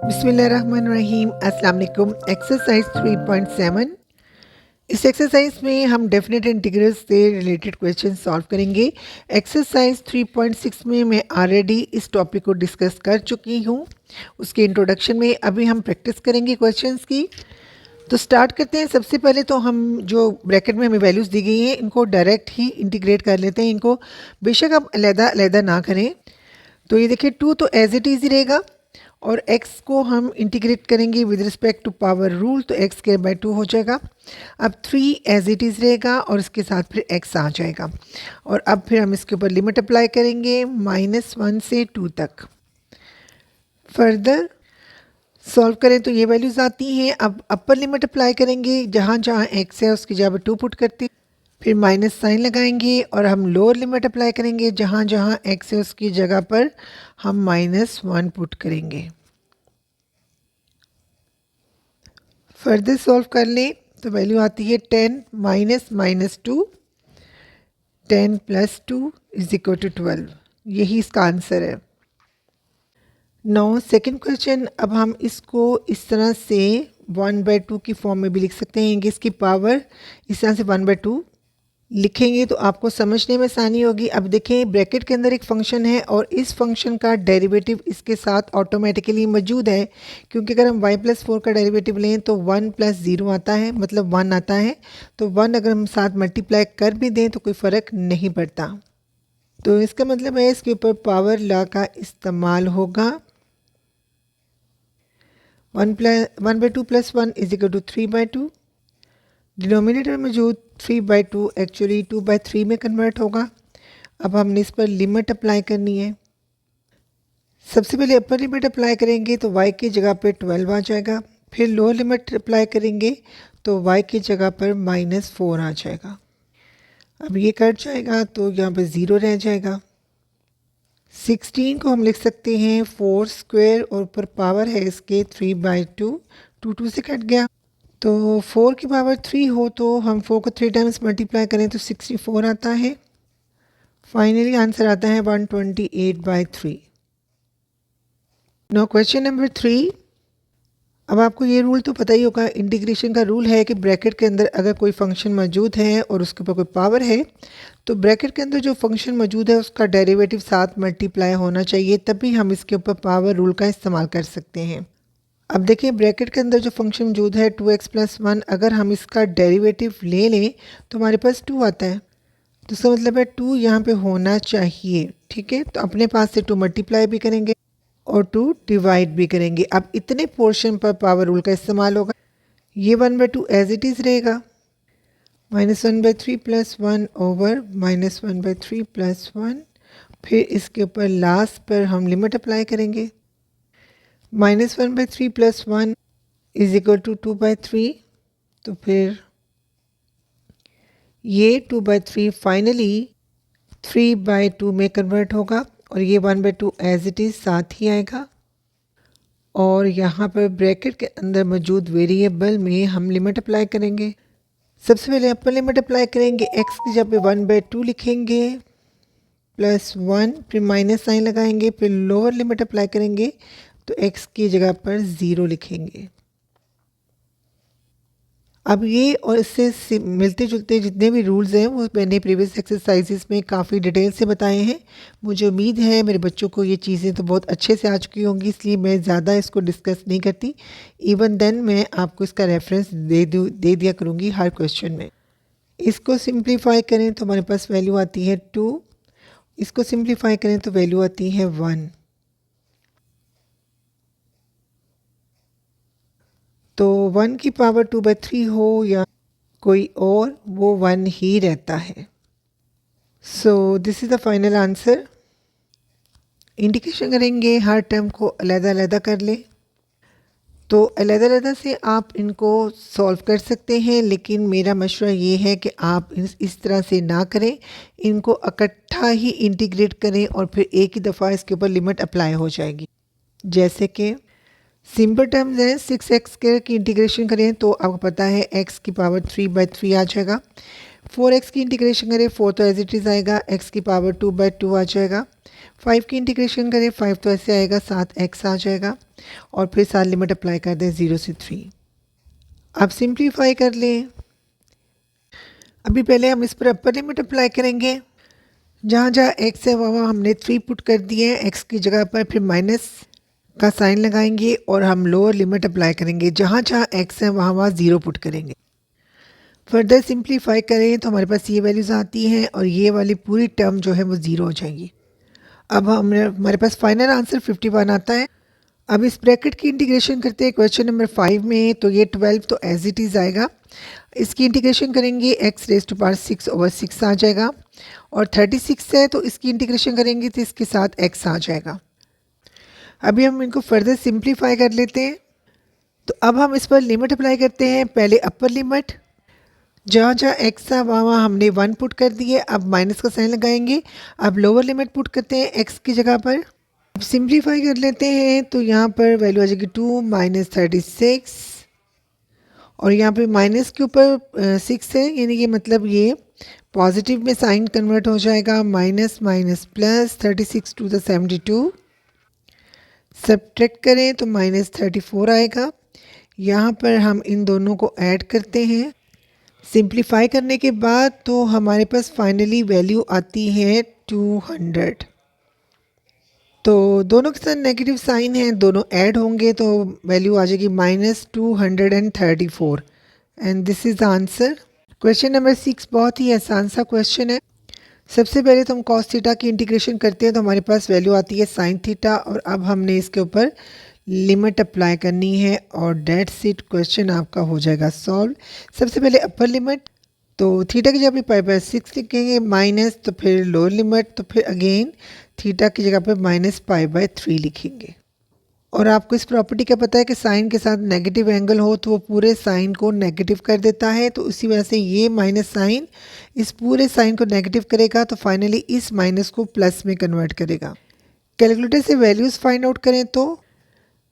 बिस्मिल्लाहिर्रहमानिर्रहीम। अस्सलाम वालेकुम। एक्सरसाइज 3.7। इस एक्सरसाइज में हम डेफिनेट इंटीग्रल्स से रिलेटेड क्वेश्चन सॉल्व करेंगे। एक्सरसाइज 3.6 में मैं ऑलरेडी इस टॉपिक को डिस्कस कर चुकी हूँ। उसके इंट्रोडक्शन में अभी हम प्रैक्टिस करेंगे क्वेश्चंस की। तो स्टार्ट करते हैं। सबसे पहले तो हम जो ब्रैकेट में हमें वैल्यूज़ दी गई हैं इनको डायरेक्ट ही इंटीग्रेट कर लेते हैं। इनको बेशक आप अलग-अलग ना करें। तो ये देखिए 2 तो एज इट इज़ ही रहेगा और x को हम इंटीग्रेट करेंगे with respect to power rule, तो x स्क्वायर बाय 2 हो जाएगा। अब 3 एज इट इज़ रहेगा और इसके साथ फिर x आ जाएगा और अब फिर हम इसके ऊपर लिमिट अप्लाई करेंगे -1 से 2 तक। फर्दर सॉल्व करें तो ये वैल्यूज़ आती हैं। अब अपर लिमिट अप्लाई करेंगे, जहाँ जहाँ x है उसकी जगह पर 2 पुट करते हैं, फिर माइनस साइन लगाएंगे और हम लोअर लिमिट अप्लाई करेंगे, जहाँ जहाँ x है उसकी जगह पर हम -1 पुट करेंगे। फर्दर सॉल्व कर लें तो वैल्यू आती है 10 -2, 10 + 2 = 12। यही इसका आंसर है। नौ सेकेंड क्वेश्चन। अब हम इसको इस तरह से 1/2 की फॉर्म में भी लिख सकते हैं। इसकी पावर इस तरह से 1/2 लिखेंगे तो आपको समझने में आसानी होगी। अब देखें ब्रैकेट के अंदर एक फंक्शन है और इस फंक्शन का डेरिवेटिव इसके साथ ऑटोमेटिकली मौजूद है, क्योंकि अगर हम y+4 का डेरिवेटिव लें तो 1 + 0 आता है, मतलब 1 आता है। तो 1 अगर हम साथ मल्टीप्लाई कर भी दें तो कोई फ़र्क नहीं पड़ता। तो इसका मतलब है इसके ऊपर पावर लॉ का इस्तेमाल होगा। 1/2 + 1 = 3/2। डिनोमिनेटर में मौजूद 3/2 एक्चुअली 2/3 में कन्वर्ट होगा। अब हमने इस पर लिमिट अप्लाई करनी है। सबसे पहले अपर लिमिट अप्लाई करेंगे तो y की जगह पर 12 आ जाएगा। फिर लोअर लिमिट अप्लाई करेंगे तो y की जगह पर -4 आ जाएगा। अब ये कट जाएगा तो यहाँ पर 0 रह जाएगा। 16 को हम लिख सकते हैं 4 स्क्वायर और ऊपर पावर है इसके 3/2। 2 से कट गया तो 4 की पावर 3 हो तो हम 4 को 3 टाइम्स मल्टीप्लाई करें तो 64 आता है। फाइनली आंसर आता है 128/3। No question number 3। अब आपको ये रूल तो पता ही होगा, इंटीग्रेशन का रूल है कि ब्रैकेट के अंदर अगर कोई फंक्शन मौजूद है और उसके ऊपर कोई पावर है तो ब्रैकेट के अंदर जो फंक्शन मौजूद है उसका डेरिवेटिव साथ मल्टीप्लाई होना चाहिए, तभी हम इसके ऊपर पावर रूल का इस्तेमाल कर सकते हैं। अब देखिए ब्रैकेट के अंदर जो फंक्शन मौजूद है 2x + 1, अगर हम इसका डेरिवेटिव ले लें तो हमारे पास 2 आता है। तो इसका मतलब है 2 यहाँ पे होना चाहिए। ठीक है, तो अपने पास से 2 मल्टीप्लाई भी करेंगे और 2 डिवाइड भी करेंगे। अब इतने पोर्शन पर पावर रूल का इस्तेमाल होगा। ये 1/2 एज इट इज़ रहेगा। -1/3 + 1 ओवर -1/3 + 1। फिर इसके ऊपर लास्ट पर हम लिमिट अप्लाई करेंगे। -1/3 + 1 = 2/3। तो फिर ये 2/3 फाइनली 3/2 में कन्वर्ट होगा और ये 1/2 एज इट इज़ साथ ही आएगा। और यहाँ पर ब्रैकेट के अंदर मौजूद वेरिएबल में हम लिमिट अप्लाई करेंगे। सबसे पहले अपर लिमिट अप्लाई करेंगे, x की जगह पे 1/2 लिखेंगे +1, फिर माइनस साइन लगाएंगे, फिर लोअर लिमिट अप्लाई करेंगे तो x की जगह पर 0 लिखेंगे। अब ये और इससे मिलते जुलते जितने भी रूल्स हैं वो मैंने प्रीवियस एक्सरसाइजेस में काफ़ी डिटेल से बताए हैं। मुझे उम्मीद है मेरे बच्चों को ये चीज़ें तो बहुत अच्छे से आ चुकी होंगी, इसलिए मैं ज़्यादा इसको डिस्कस नहीं करती। इवन देन मैं आपको इसका रेफरेंस दे दिया करूँगी हर क्वेश्चन में। इसको सिंप्लीफाई करें तो हमारे पास वैल्यू आती है 2। इसको सिंप्लीफाई करें तो वैल्यू आती है 1। तो 1 की पावर 2/3 हो या कोई और, वो 1 ही रहता है। So this is the final answer. Indication करेंगे, हर टर्म को अलग-अलग कर लें। तो अलग-अलग से आप इनको सॉल्व कर सकते हैं, लेकिन मेरा मशवरा ये है कि आप इस तरह से ना करें, इनको इकट्ठा ही इंटीग्रेट करें और फिर एक ही दफ़ा इसके ऊपर लिमिट अप्लाई हो जाएगी। जैसे कि सिंपल टर्म्स हैं, 6x की इंटीग्रेशन करें तो आपको पता है x की पावर 3/3 आ जाएगा। 4x की इंटीग्रेशन करें 4 तो एज इट इज़ आएगा, x की पावर 2/2 आ जाएगा। 5 की इंटीग्रेशन करें, 5 तो ऐसे आएगा, साथ x आ जाएगा और फिर साथ लिमिट अप्लाई कर दें 0 से 3। अब सिंप्लीफाई कर लें। अभी पहले हम इस पर अपर लिमिट अप्लाई करेंगे। जहाँ जहाँ x है वहाँ हमने 3 पुट कर दिए हैं x की जगह पर, फिर माइनस का साइन लगाएंगे और हम लोअर लिमिट अप्लाई करेंगे। जहाँ जहाँ x है वहाँ वहाँ 0 पुट करेंगे। फर्दर सिंप्लीफाई करें तो हमारे पास ये वैल्यूज़ आती हैं और ये वाली पूरी टर्म जो है वो 0 हो जाएगी। अब हमारे पास फाइनल आंसर 51 आता है। अब इस ब्रैकेट की इंटीग्रेशन करते हैं क्वेश्चन नंबर 5 में। तो ये 12 तो एज इट इज़ आएगा। इसकी इंटीग्रेशन करेंगे x रेज़ टू पावर 6/6 आ जाएगा और 36 है तो इसकी इंटीग्रेशन करेंगे तो इसके साथ x आ जाएगा। अभी हम इनको फर्दर सिंप्लीफाई कर लेते हैं। तो अब हम इस पर लिमिट अप्लाई करते हैं। पहले अपर लिमिट, जहाँ जहाँ x था वहाँ वहाँ हमने 1 पुट कर दिए। अब माइनस का साइन लगाएंगे। अब लोअर लिमिट पुट करते हैं x की जगह पर। अब सिंप्लीफाई कर लेते हैं तो यहाँ पर वैल्यू आ जाएगी 2 माइनस 36 और यहाँ पे माइनस के ऊपर 6 है, यानी कि मतलब ये पॉजिटिव में साइन कन्वर्ट हो जाएगा। Minus minus plus 36 to the 72, subtract करें तो माइनस 34 आएगा। यहाँ पर हम इन दोनों को ऐड करते हैं। सिंप्लीफाई करने के बाद तो हमारे पास फाइनली वैल्यू आती है 200। तो दोनों के साथ नेगेटिव साइन है, दोनों ऐड होंगे तो वैल्यू आ जाएगी -234 and this is the answer. Question number 6 बहुत ही आसान सा क्वेश्चन है। सबसे पहले तो हम कॉस थीटा की इंटीग्रेशन करते हैं तो हमारे पास वैल्यू आती है साइन थीटा और अब हमने इसके ऊपर लिमिट अप्लाई करनी है और डेट्स इट, क्वेश्चन आपका हो जाएगा सॉल्व। सबसे पहले अपर लिमिट, तो थीटा की जगह पे पाई/6 लिखेंगे, माइनस तो फिर लोअर लिमिट तो फिर अगेन थीटा की जगह पे -π/3 लिखेंगे। और आपको इस प्रॉपर्टी का पता है कि साइन के साथ नेगेटिव एंगल हो तो वो पूरे साइन को नेगेटिव कर देता है, तो उसी वजह से ये माइनस साइन इस पूरे साइन को नेगेटिव करेगा तो फाइनली इस माइनस को प्लस में कन्वर्ट करेगा। कैलकुलेटर से वैल्यूज़ फाइंड आउट करें तो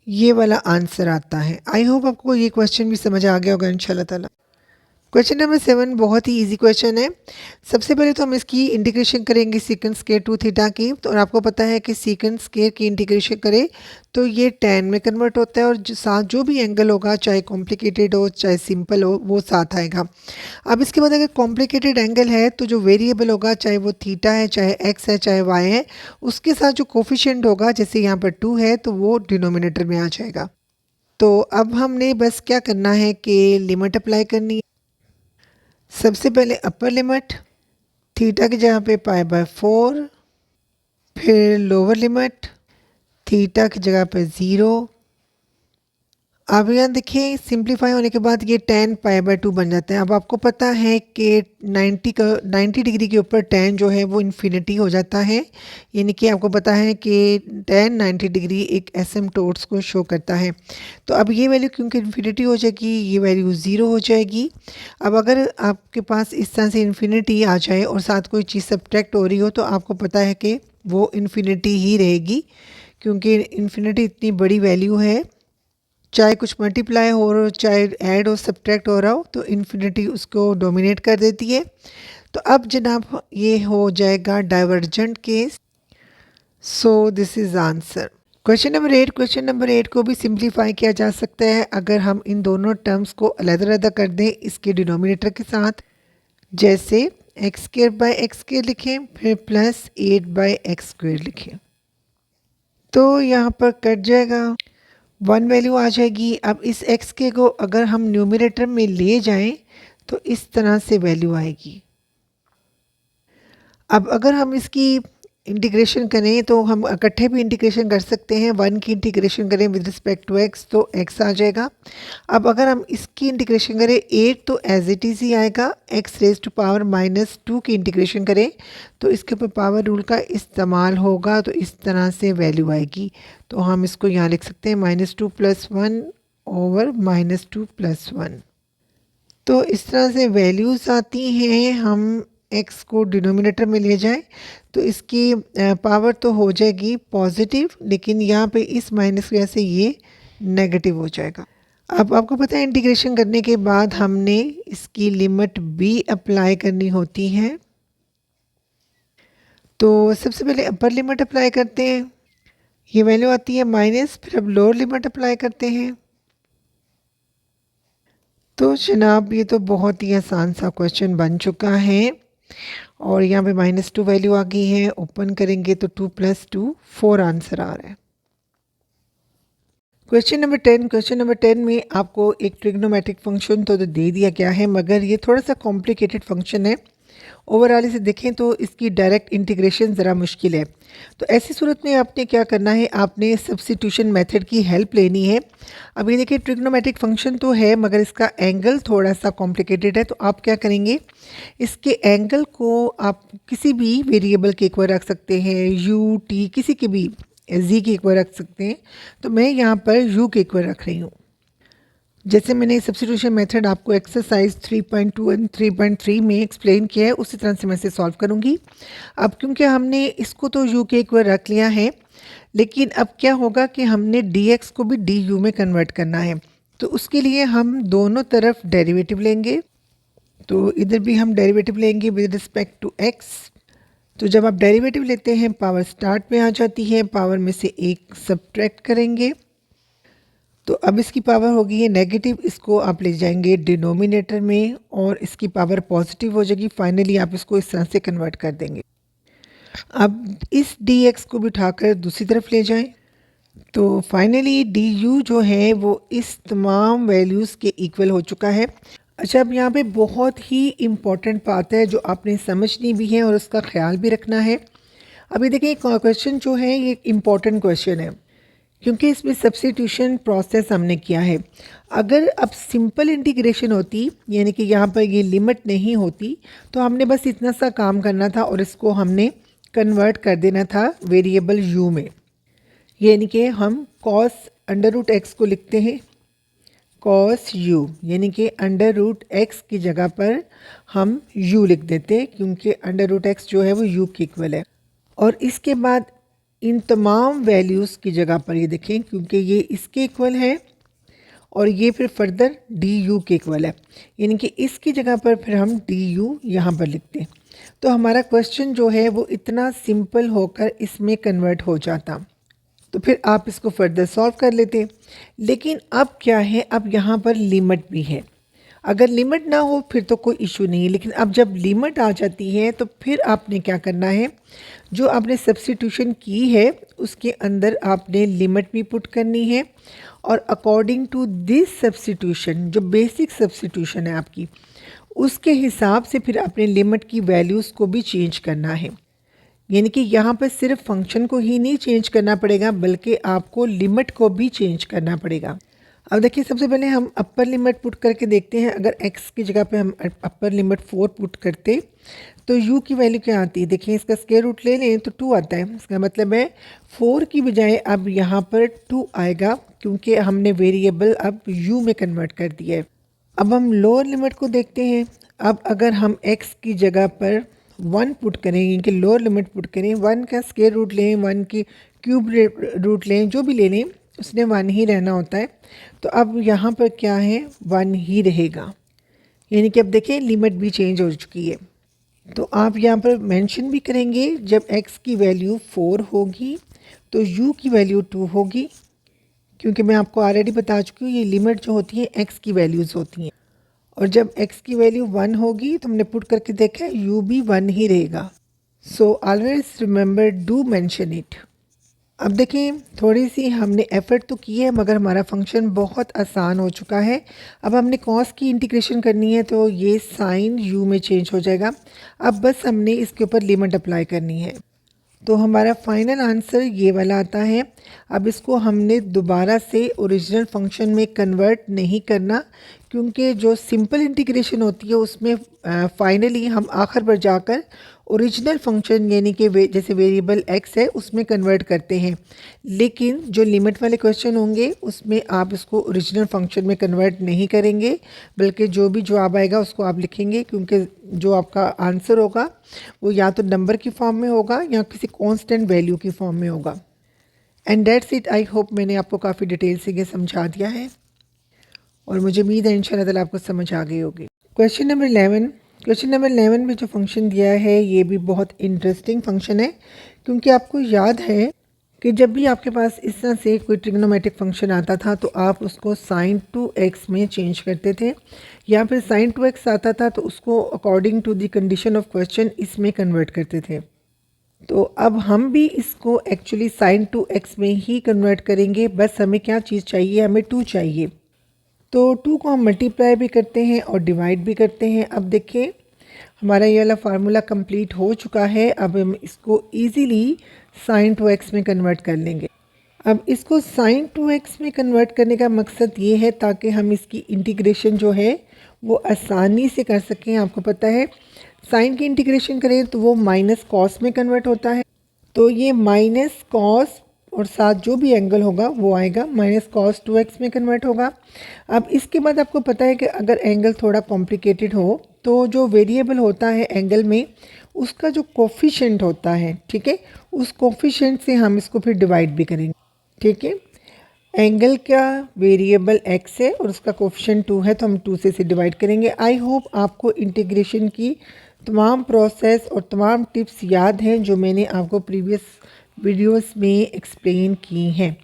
ये वाला आंसर आता है। आई होप आपको ये क्वेश्चन भी समझ आ गया होगा इंशाल्लाह ताला। क्वेश्चन नंबर 7 बहुत ही इजी क्वेश्चन है। सबसे पहले तो हम इसकी इंटीग्रेशन करेंगे सीकेंट स्क्वायर टू थीटा की। तो और आपको पता है कि सीकेंट स्क्वायर की इंटीग्रेशन करें तो ये tan में कन्वर्ट होता है और साथ जो भी एंगल होगा, चाहे कॉम्प्लिकेटेड हो चाहे सिंपल हो, वो साथ आएगा। अब इसके बाद अगर कॉम्प्लिकेटेड एंगल है तो जो वेरिएबल होगा, चाहे वो थीटा है, चाहे x है, चाहे y है, उसके साथ जो कोफिशिएंट होगा, जैसे यहाँ पर 2 है तो वो डिनोमिनेटर में आ जाएगा। तो अब हमने बस क्या करना है कि लिमिट अप्लाई करनी है। सबसे पहले अपर लिमिट, थीटा की जगह पे π/4, फिर लोअर लिमिट थीटा की जगह पे 0। अब यहाँ देखिए सिंप्लीफाई होने के बाद ये tan π/2 बन जाता है। अब आपको पता है कि 90 डिग्री के ऊपर tan जो है वो इन्फिनिटी हो जाता है, यानी कि आपको पता है कि tan 90 डिग्री एक एसिम्पटोट्स को शो करता है। तो अब ये वैल्यू क्योंकि इन्फिनिटी हो जाएगी, ये वैल्यू 0 हो जाएगी। अब अगर आपके पास इस तरह से इन्फिनिटी आ जाए और साथ कोई चीज़ सब्ट्रैक्ट हो रही हो तो आपको पता है कि वो इन्फिनिटी ही रहेगी, क्योंकि इन्फिनिटी इतनी बड़ी वैल्यू है। चाहे कुछ मल्टीप्लाई हो रहा हो, चाहे ऐड हो, सब्ट्रैक्ट हो रहा हो, तो इन्फिनिटी उसको डोमिनेट कर देती है। तो अब जनाब ये हो जाएगा divergent case. So this is answer. Question number 8, question number 8 को भी सिंप्लीफाई किया जा सकता है अगर हम इन दोनों टर्म्स को अलग-अलग कर दें इसके डिनोमिनेटर के साथ। जैसे x² लिखें, फिर प्लस 8/x² लिखें, तो यहाँ पर कट जाएगा, 1 वैल्यू आ जाएगी। अब इस x को अगर हम न्यूमरेटर में ले जाएं तो इस तरह से वैल्यू आएगी। अब अगर हम इसकी इंटीग्रेशन करें तो हम इकट्ठे भी इंटीग्रेशन कर सकते हैं। 1 की इंटीग्रेशन करें विद रिस्पेक्ट टू x तो x आ जाएगा। अब अगर हम इसकी इंटीग्रेशन करें 8 तो एज इट इज़ ही आएगा। x⁻² की इंटीग्रेशन करें तो इसके ऊपर पावर रूल का इस्तेमाल होगा, तो इस तरह से वैल्यू आएगी। तो हम इसको यहाँ लिख सकते हैं -2 + 1 ओवर -2 + 1। तो इस तरह से वैल्यूज़ आती हैं। हम x को डिनोमिनेटर में ले जाएं तो इसकी पावर तो हो जाएगी पॉजिटिव, लेकिन यहाँ पे इस माइनस की वजह से ये नेगेटिव हो जाएगा। अब आपको पता है इंटीग्रेशन करने के बाद हमने इसकी लिमिट भी अप्लाई करनी होती है। तो सबसे पहले अपर लिमिट अप्लाई करते हैं, ये वैल्यू आती है माइनस, फिर अब लोअर लिमिट अप्लाई करते हैं। तो जनाब ये तो बहुत ही आसान सा क्वेश्चन बन चुका है और यहाँ पे -2 वैल्यू आ गई है। ओपन करेंगे तो 2 + 2 4 आंसर आ रहा है। क्वेश्चन नंबर 10 में आपको एक ट्रिग्नोमेट्रिक फंक्शन तो दे दिया गया है, मगर ये थोड़ा सा कॉम्प्लिकेटेड फंक्शन है। ओवरऑल इसे देखें तो इसकी डायरेक्ट इंटीग्रेशन ज़रा मुश्किल है। तो ऐसी सूरत में आपने क्या करना है, आपने सब्स्टिट्यूशन मेथड की हेल्प लेनी है। अब ये देखिए ट्रिग्नोमेट्रिक फंक्शन तो है मगर इसका एंगल थोड़ा सा कॉम्प्लिकेटेड है। तो आप क्या करेंगे, इसके एंगल को आप किसी भी वेरिएबल के ऊपर रख सकते हैं, यू टी किसी के भी जी के ऊपर रख सकते हैं। तो मैं यहाँ पर यू के ऊपर रख रही हूँ। जैसे मैंने सब्स्टिट्यूशन मेथड आपको एक्सरसाइज 3.2 एंड 3.3 में एक्सप्लेन किया है, उसी तरह से मैं इसे सॉल्व करूँगी। अब क्योंकि हमने इसको तो यू के ऊपर रख लिया है, लेकिन अब क्या होगा कि हमने dx को भी du में कन्वर्ट करना है। तो उसके लिए हम दोनों तरफ डेरिवेटिव लेंगे। तो इधर भी हम डेरिवेटिव लेंगे विद रिस्पेक्ट टू x। तो जब आप डेरिवेटिव लेते हैं पावर स्टार्ट में आ जाती है, पावर में से एक सब्ट्रैक्ट करेंगे तो अब इसकी पावर होगी है नेगेटिव, इसको आप ले जाएंगे डिनोमिनेटर में और इसकी पावर पॉजिटिव हो जाएगी। फाइनली आप इसको इस तरह से कन्वर्ट कर देंगे। अब इस dx को भी उठाकर दूसरी तरफ ले जाएं तो फाइनली du जो है वो इस तमाम वैल्यूज़ के इक्वल हो चुका है। अच्छा, अब यहाँ पे बहुत ही इम्पॉर्टेंट बात है जो आपने समझनी भी है और उसका ख्याल भी रखना है। अभी देखिए क्वेश्चन जो है ये इम्पॉर्टेंट क्वेश्चन है क्योंकि इसमें सब्स्टिट्यूशन प्रोसेस हमने किया है। अगर अब सिंपल इंटीग्रेशन होती, यानी कि यहाँ पर ये लिमिट नहीं होती, तो हमने बस इतना सा काम करना था और इसको हमने कन्वर्ट कर देना था वेरिएबल u में। यानी कि हम cos √x को लिखते हैं cos u, यानी कि √x की जगह पर हम u लिख देते हैं क्योंकि √x जो है वो u के इक्वल है। और इसके बाद इन तमाम वैल्यूज़ की जगह पर ये देखें क्योंकि ये इसके इक्वल है और ये फिर फर्दर du के इक्वल है, यानी कि इसकी जगह पर फिर हम du यहाँ पर लिखते हैं। तो हमारा क्वेश्चन जो है वो इतना सिंपल होकर इसमें कन्वर्ट हो जाता। तो फिर आप इसको फर्दर सॉल्व कर लेते। लेकिन अब क्या है, अब यहाँ पर लिमिट भी है। अगर लिमिट ना हो फिर तो कोई इशू नहीं है, लेकिन अब जब लिमिट आ जाती है तो फिर आपने क्या करना है, जो आपने सब्स्टिट्यूशन की है उसके अंदर आपने लिमिट भी पुट करनी है और अकॉर्डिंग टू दिस सब्स्टिट्यूशन, जो बेसिक सब्स्टिट्यूशन है आपकी, उसके हिसाब से फिर अपने लिमिट की वैल्यूज़ को भी चेंज करना है। यानी कि यहाँ पर सिर्फ फंक्शन को ही नहीं चेंज करना पड़ेगा बल्कि आपको लिमिट को भी चेंज करना पड़ेगा। अब देखिए सबसे पहले हम अपर लिमिट पुट करके देखते हैं। अगर x की जगह पे हम अपर लिमिट 4 पुट करते तो u की वैल्यू क्या आती है, देखिए इसका स्क्वायर रूट ले लें तो 2 आता है। इसका मतलब है 4 की बजाय अब यहाँ पर 2 आएगा क्योंकि हमने वेरिएबल अब u में कन्वर्ट कर दिया है। अब हम लोअर लिमिट को देखते हैं। अब अगर हम x की जगह पर 1 पुट करें, इनके लोअर लिमिट पुट करें, 1 का स्क्वायर रूट लें, 1 की क्यूब रूट लें, जो भी ले लें उसने 1 ही रहना होता है। तो अब यहाँ पर क्या है, 1 ही रहेगा। यानी कि अब देखें लिमिट भी चेंज हो चुकी है। तो आप यहाँ पर मेंशन भी करेंगे जब x की वैल्यू 4 होगी तो u की वैल्यू 2 होगी, क्योंकि मैं आपको ऑलरेडी बता चुकी हूँ ये लिमिट जो होती है x की वैल्यूज़ होती हैं। और जब x की वैल्यू 1 होगी तो हमने पुट करके देखा है u भी 1 ही रहेगा। So always remember do mention it. अब देखें थोड़ी सी हमने एफ़र्ट तो की है मगर हमारा फंक्शन बहुत आसान हो चुका है। अब हमने कॉस की इंटीग्रेशन करनी है तो ये साइन u में चेंज हो जाएगा। अब बस हमने इसके ऊपर लिमिट अप्लाई करनी है तो हमारा फाइनल आंसर ये वाला आता है। अब इसको हमने दोबारा से ओरिजिनल फंक्शन में कन्वर्ट नहीं करना क्योंकि जो सिंपल इंटीग्रेशन होती है उसमें फाइनली हम आखिर पर जाकर ओरिजिनल फंक्शन यानी कि जैसे वेरिएबल x है उसमें कन्वर्ट करते हैं। लेकिन जो लिमिट वाले क्वेश्चन होंगे उसमें आप इसको ओरिजिनल फंक्शन में कन्वर्ट नहीं करेंगे बल्कि जो भी जवाब आएगा उसको आप लिखेंगे, क्योंकि जो आपका आंसर होगा वो या तो नंबर की फॉर्म में होगा या किसी कांस्टेंट वैल्यू की फॉर्म में होगा। And that's it. I hope मैंने आपको काफ़ी डिटेल से ये समझा दिया है और मुझे उम्मीद है इंशाल्लाह ताला आपको समझ आ गई होगी। क्वेश्चन नंबर 11, क्वेश्चन नंबर 11 में जो फंक्शन दिया है ये भी बहुत इंटरेस्टिंग फंक्शन है, क्योंकि आपको याद है कि जब भी आपके पास इस तरह से कोई ट्रिग्नोमेट्रिक फंक्शन आता था तो आप उसको साइन टू एक्स में चेंज करते थे, या फिर साइन टू एक्स आता था तो उसको according to the condition of question इसमें कन्वर्ट करते थे। तो अब हम भी इसको एक्चुअली साइन टू एक्स में ही कन्वर्ट करेंगे। बस हमें क्या चीज़ चाहिए, हमें 2 चाहिए। तो 2 को हम मल्टीप्लाई भी करते हैं और डिवाइड भी करते हैं। अब देखिए हमारा ये वाला फार्मूला कंप्लीट हो चुका है। अब हम इसको इजीली साइन टू एक्स में कन्वर्ट कर लेंगे। अब इसको साइन टू एक्स में कन्वर्ट करने का मकसद ये है ताकि हम इसकी इंटीग्रेशन जो है वो आसानी से कर सकें। आपको पता है साइन की इंटीग्रेशन करें तो वो माइनस कॉस में कन्वर्ट होता है, तो ये माइनस कॉस और साथ जो भी एंगल होगा वो आएगा माइनस कॉस 2x में कन्वर्ट होगा। अब इसके बाद आपको पता है कि अगर एंगल थोड़ा कॉम्प्लिकेटेड हो तो जो वेरिएबल होता है एंगल में उसका जो कोफिशिएंट होता है, ठीक है, उस कोफिशिएंट से हम इसको फिर डिवाइड भी करेंगे। ठीक है, एंगल का वेरिएबल x है और उसका कोफिशिएंट 2 है तो हम 2 से इसे डिवाइड करेंगे। आई होप आपको इंटीग्रेशन की तमाम प्रोसेस और तमाम टिप्स याद हैं जो मैंने आपको प्रीवियस वीडियोस में एक्सप्लेन की हैं।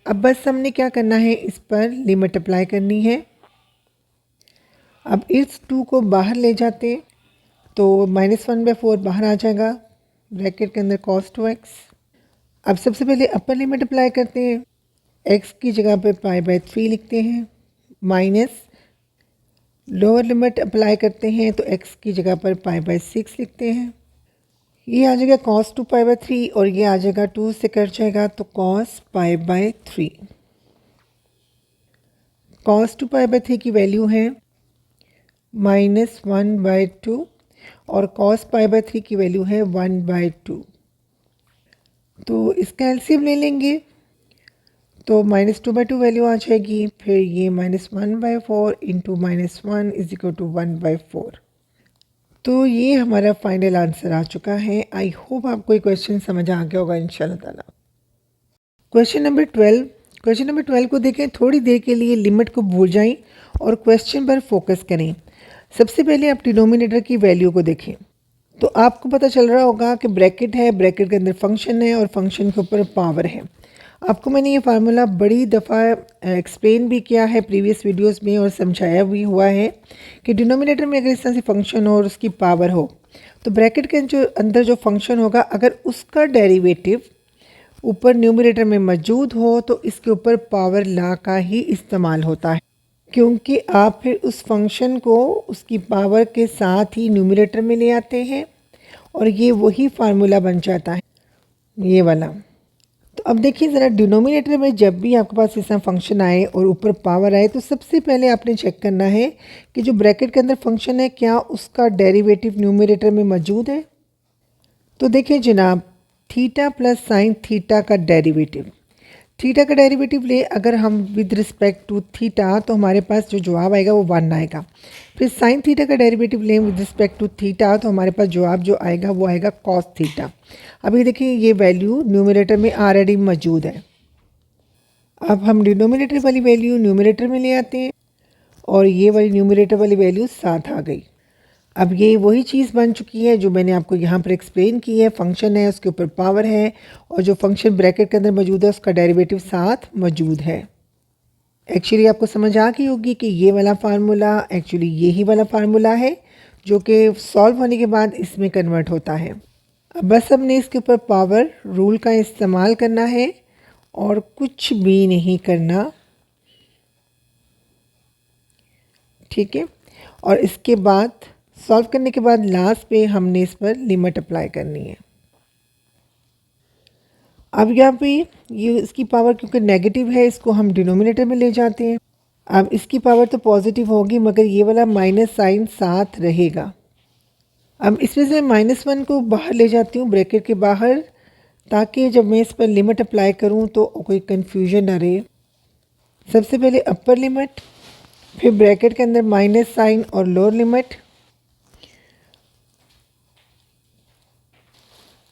अब बस हमने क्या करना है, इस पर लिमिट अप्लाई करनी है। अब इस 2 को बाहर ले जाते हैं तो -1/4 बाहर आ जाएगा ब्रैकेट के अंदर cos 2x। अब सबसे पहले अपर लिमिट अप्लाई करते हैं, x की जगह पे π/3 लिखते हैं, माइनस लोअर लिमिट अप्लाई करते हैं तो x की जगह पर π/6 लिखते हैं। ये आ जाएगा cos 2π/3 और ये आ जाएगा 2 से कट जाएगा तो cos π/3। cos 2π/3 की वैल्यू है -1/2 और cos π/3 की वैल्यू है 1/2। तो इसका एलसीएम ले लेंगे तो -2/2 वैल्यू आ जाएगी, फिर ये -1/4 इंटू -1 इज इक्वल टू 1/4। तो ये हमारा फाइनल आंसर आ चुका है। आई होप आपको ये क्वेश्चन समझ आ गया होगा इंशाल्लाह ताला। क्वेश्चन नंबर 12 को देखें। थोड़ी देर के लिए लिमिट को भूल जाएं और क्वेश्चन पर फोकस करें। सबसे पहले आप डिनोमिनेटर की वैल्यू को देखें तो आपको पता चल रहा होगा कि ब्रैकेट है, ब्रैकेट के अंदर फंक्शन है और फंक्शन के ऊपर पावर है। आपको मैंने ये फार्मूला बड़ी दफ़ा एक्सप्लेन भी किया है प्रीवियस वीडियोस में और समझाया भी हुआ है कि डिनोमिनेटर में अगर इस तरह से फंक्शन हो और उसकी पावर हो तो ब्रैकेट के जो अंदर जो फंक्शन होगा अगर उसका डेरिवेटिव ऊपर न्यूमरेटर में मौजूद हो तो इसके ऊपर पावर ला का ही इस्तेमाल होता है, क्योंकि आप फिर उस फंक्शन को उसकी पावर के साथ ही न्यूमरेटर में ले आते हैं और ये वही फार्मूला बन जाता है ये वाला। तो अब देखिए ज़रा डिनोमिनेटर में जब भी आपके पास इस तरह फंक्शन आए और ऊपर पावर आए तो सबसे पहले आपने चेक करना है कि जो ब्रैकेट के अंदर फंक्शन है क्या उसका डेरिवेटिव न्यूमरेटर में मौजूद है। तो देखिए जनाब, थीटा प्लस साइन थीटा का डेरिवेटिव, थीटा का डेरिवेटिव ले अगर हम विद रिस्पेक्ट टू थीटा तो हमारे पास जो जवाब आएगा वो 1 आएगा। फिर साइन थीटा का डेरिवेटिव लें विद रिस्पेक्ट टू थीटा तो हमारे पास जवाब जो आएगा वो आएगा कॉस थीटा। अभी देखिए ये वैल्यू न्यूमरेटर में ऑलरेडी मौजूद है। अब हम डिनोमिनेटर वाली वैल्यू न्यूमरेटर में ले आते हैं और ये वाली न्यूमरेटर वाली वैल्यू साथ आ गई। अब ये वही चीज़ बन चुकी है जो मैंने आपको यहाँ पर एक्सप्लेन की है। फंक्शन है, उसके ऊपर पावर है और जो फंक्शन ब्रैकेट के अंदर मौजूद है उसका डेरिवेटिव साथ मौजूद है। एक्चुअली आपको समझ आ गई होगी कि ये वाला फार्मूला एक्चुअली यही वाला फार्मूला है जो कि सॉल्व होने के बाद इसमें कन्वर्ट होता है। अब बस हमने इसके ऊपर पावर रूल का इस्तेमाल करना है और कुछ भी नहीं करना, ठीक है। और इसके बाद सॉल्व करने के बाद लास्ट पे हमने इस पर लिमिट अप्लाई करनी है। अब यहाँ पे ये इसकी पावर क्योंकि नेगेटिव है इसको हम डिनोमिनेटर में ले जाते हैं। अब इसकी पावर तो पॉजिटिव होगी मगर ये वाला माइनस साइन साथ रहेगा। अब इसमें से -1 को बाहर ले जाती हूँ ब्रैकेट के बाहर, ताकि जब मैं इस पर लिमिट अप्लाई करूँ तो कोई कन्फ्यूजन ना रहे। सबसे पहले अपर लिमिट, फिर ब्रैकेट के अंदर माइनस साइन और लोअर लिमिट।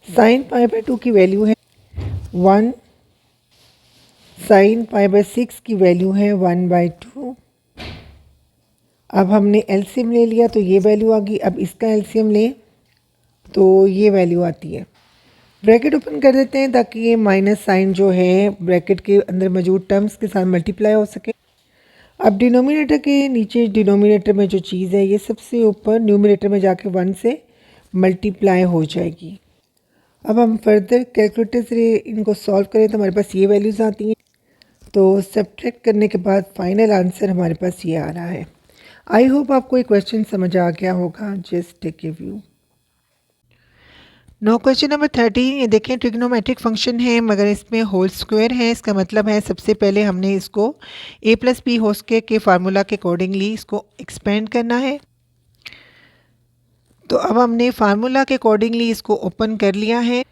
साइन π/2 की वैल्यू है 1, साइन π/6 की वैल्यू है 1/2 अब हमने एलसीएम ले लिया तो ये वैल्यू आ गई। अब इसका एलसीएम लें तो ये वैल्यू आती है। ब्रैकेट ओपन कर देते हैं ताकि ये माइनस साइन जो है ब्रैकेट के अंदर मौजूद टर्म्स के साथ मल्टीप्लाई हो सके। अब डिनोमिनेटर के नीचे डिनोमिनेटर में जो चीज़ है ये सबसे ऊपर न्यूमिनेटर में जाके 1 से मल्टीप्लाई हो जाएगी। अब हम फर्दर कैलकुलेटर से इनको सॉल्व करें तो हमारे पास ये वैल्यूज़ आती हैं। तो सब्ट्रैक्ट करने के बाद फाइनल आंसर हमारे पास ये आ रहा है। आई होप आपको ये क्वेश्चन समझ आ गया होगा। Just take a view. No question number 13। ये देखें ट्रिग्नोमेट्रिक फंक्शन है मगर इसमें होल स्क्वायर है। इसका मतलब है सबसे पहले हमने इसको a plus B whole square के फार्मूला के अकॉर्डिंगली इसको एक्सपेंड करना है। तो अब हमने फार्मूला के अकॉर्डिंगली इसको ओपन कर लिया है।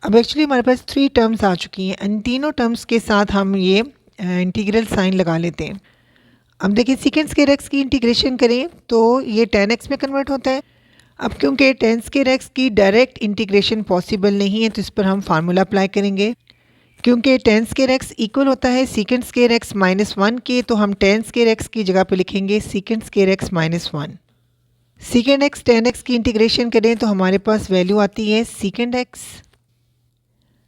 अब एक्चुअली हमारे पास 3 टर्म्स आ चुकी हैं। इन तीनों टर्म्स के साथ हम ये इंटीग्रल साइन लगा लेते हैं। अब देखिए सीकेंड स्क्वायर एक्स की इंटीग्रेशन करें तो ये tan x में कन्वर्ट होता है। अब क्योंकि tan स्क्वायर एक्स की डायरेक्ट इंटीग्रेशन पॉसिबल नहीं है तो इस पर हम फार्मूला अप्लाई करेंगे। क्योंकि tan स्क्वायर एक्स इक्वल होता है सीकेंड स्क्वायर एक्स -1 के, तो हम tan स्क्वायर एक्स की जगह पे लिखेंगे सीकेंड square x -1। सीकेंड x tan x की इंटीग्रेशन करें तो हमारे पास वैल्यू आती है सीकेंड एक्स।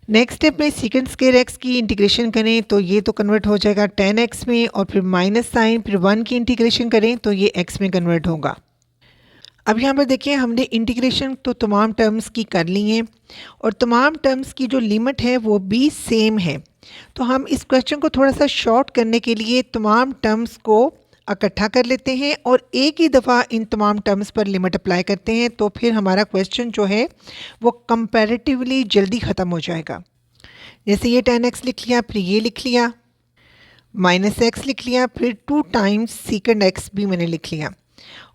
नेक्स्ट स्टेप में सीकेंड स्क्वायर एक्स की इंटीग्रेशन करें तो ये तो कन्वर्ट हो जाएगा tan x में, और फिर माइनस साइन, फिर 1 की इंटीग्रेशन करें तो ये x में कन्वर्ट होगा। अब यहाँ पर देखिए हमने इंटीग्रेशन तो तमाम टर्म्स की कर ली हैं और तमाम टर्म्स की जो लिमिट है वो भी सेम है। तो हम इस क्वेश्चन को थोड़ा सा शॉर्ट करने के लिए तमाम टर्म्स को इकट्ठा कर लेते हैं और एक ही दफ़ा इन तमाम टर्म्स पर लिमिट अप्लाई करते हैं, तो फिर हमारा क्वेश्चन जो है वो कंपैरेटिवली जल्दी ख़त्म हो जाएगा। जैसे ये tan x लिख लिया, फिर ये लिख लिया, -x लिख लिया, फिर 2 टाइम्स सीकेंड x भी मैंने लिख लिया,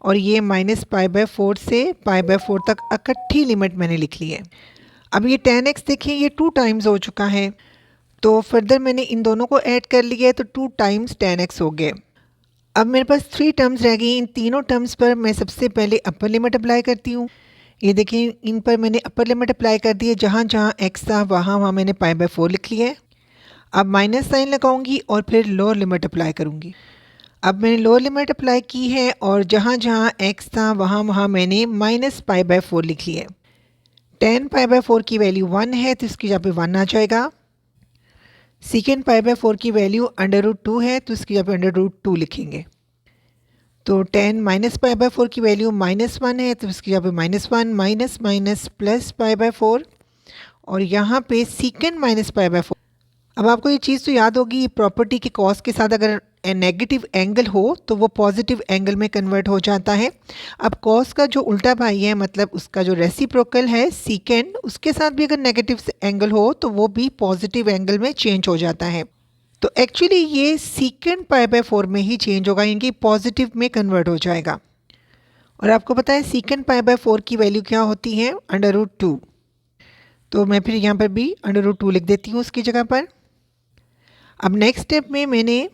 और ये -π/4 से π/4 तक इकट्ठी लिमिट मैंने लिख ली है। अब ये tan x देखिए ये 2 टाइम्स हो चुका है, तो फर्दर मैंने इन दोनों को ऐड कर लिया है तो 2 टाइम्स tan x हो गए। अब मेरे पास 3 टर्म्स रह गई। इन तीनों टर्म्स पर मैं सबसे पहले अपर लिमिट अप्लाई करती हूँ। ये देखिए इन पर मैंने अपर लिमिट अप्लाई कर दी है। जहाँ जहाँ x था वहाँ मैंने π/4 लिख लिया है। अब माइनस साइन लगाऊंगी और फिर लोअर लिमिट अप्लाई करूँगी। अब मैंने लोअर लिमिट अप्लाई की है और जहाँ जहाँ x था वहाँ मैंने -π/4 लिख लिया है। tan π/4 की वैल्यू 1 है तो इसकी जगह पे 1 आ जाएगा। सीकेंड π/4 की वैल्यू √2 है तो इसकी जगह पे √2 लिखेंगे। तो tan -π/4 की वैल्यू -1 है तो इसकी जगह पे -1 माइनस माइनस प्लस π/4, और यहाँ पे सीकेंड -π/4। अब आपको ये चीज़ तो याद होगी, प्रॉपर्टी के कॉस के साथ अगर नेगेटिव एंगल हो तो वो पॉजिटिव एंगल में कन्वर्ट हो जाता है। अब कॉस का जो उल्टा भाई है, मतलब उसका जो रेसिप्रोकल है सीकेंड, उसके साथ भी अगर नेगेटिव एंगल हो तो वो भी पॉजिटिव एंगल में चेंज हो जाता है। तो एक्चुअली ये सीकेंड π/4 में ही चेंज होगा, इनकी पॉजिटिव में कन्वर्ट हो जाएगा। और आपको पता है सीकेंड π/4 की वैल्यू क्या होती है, √2। तो मैं फिर यहाँ पर भी √2 लिख देती हूँ उसकी जगह पर। अब नेक्स्ट स्टेप में मैंने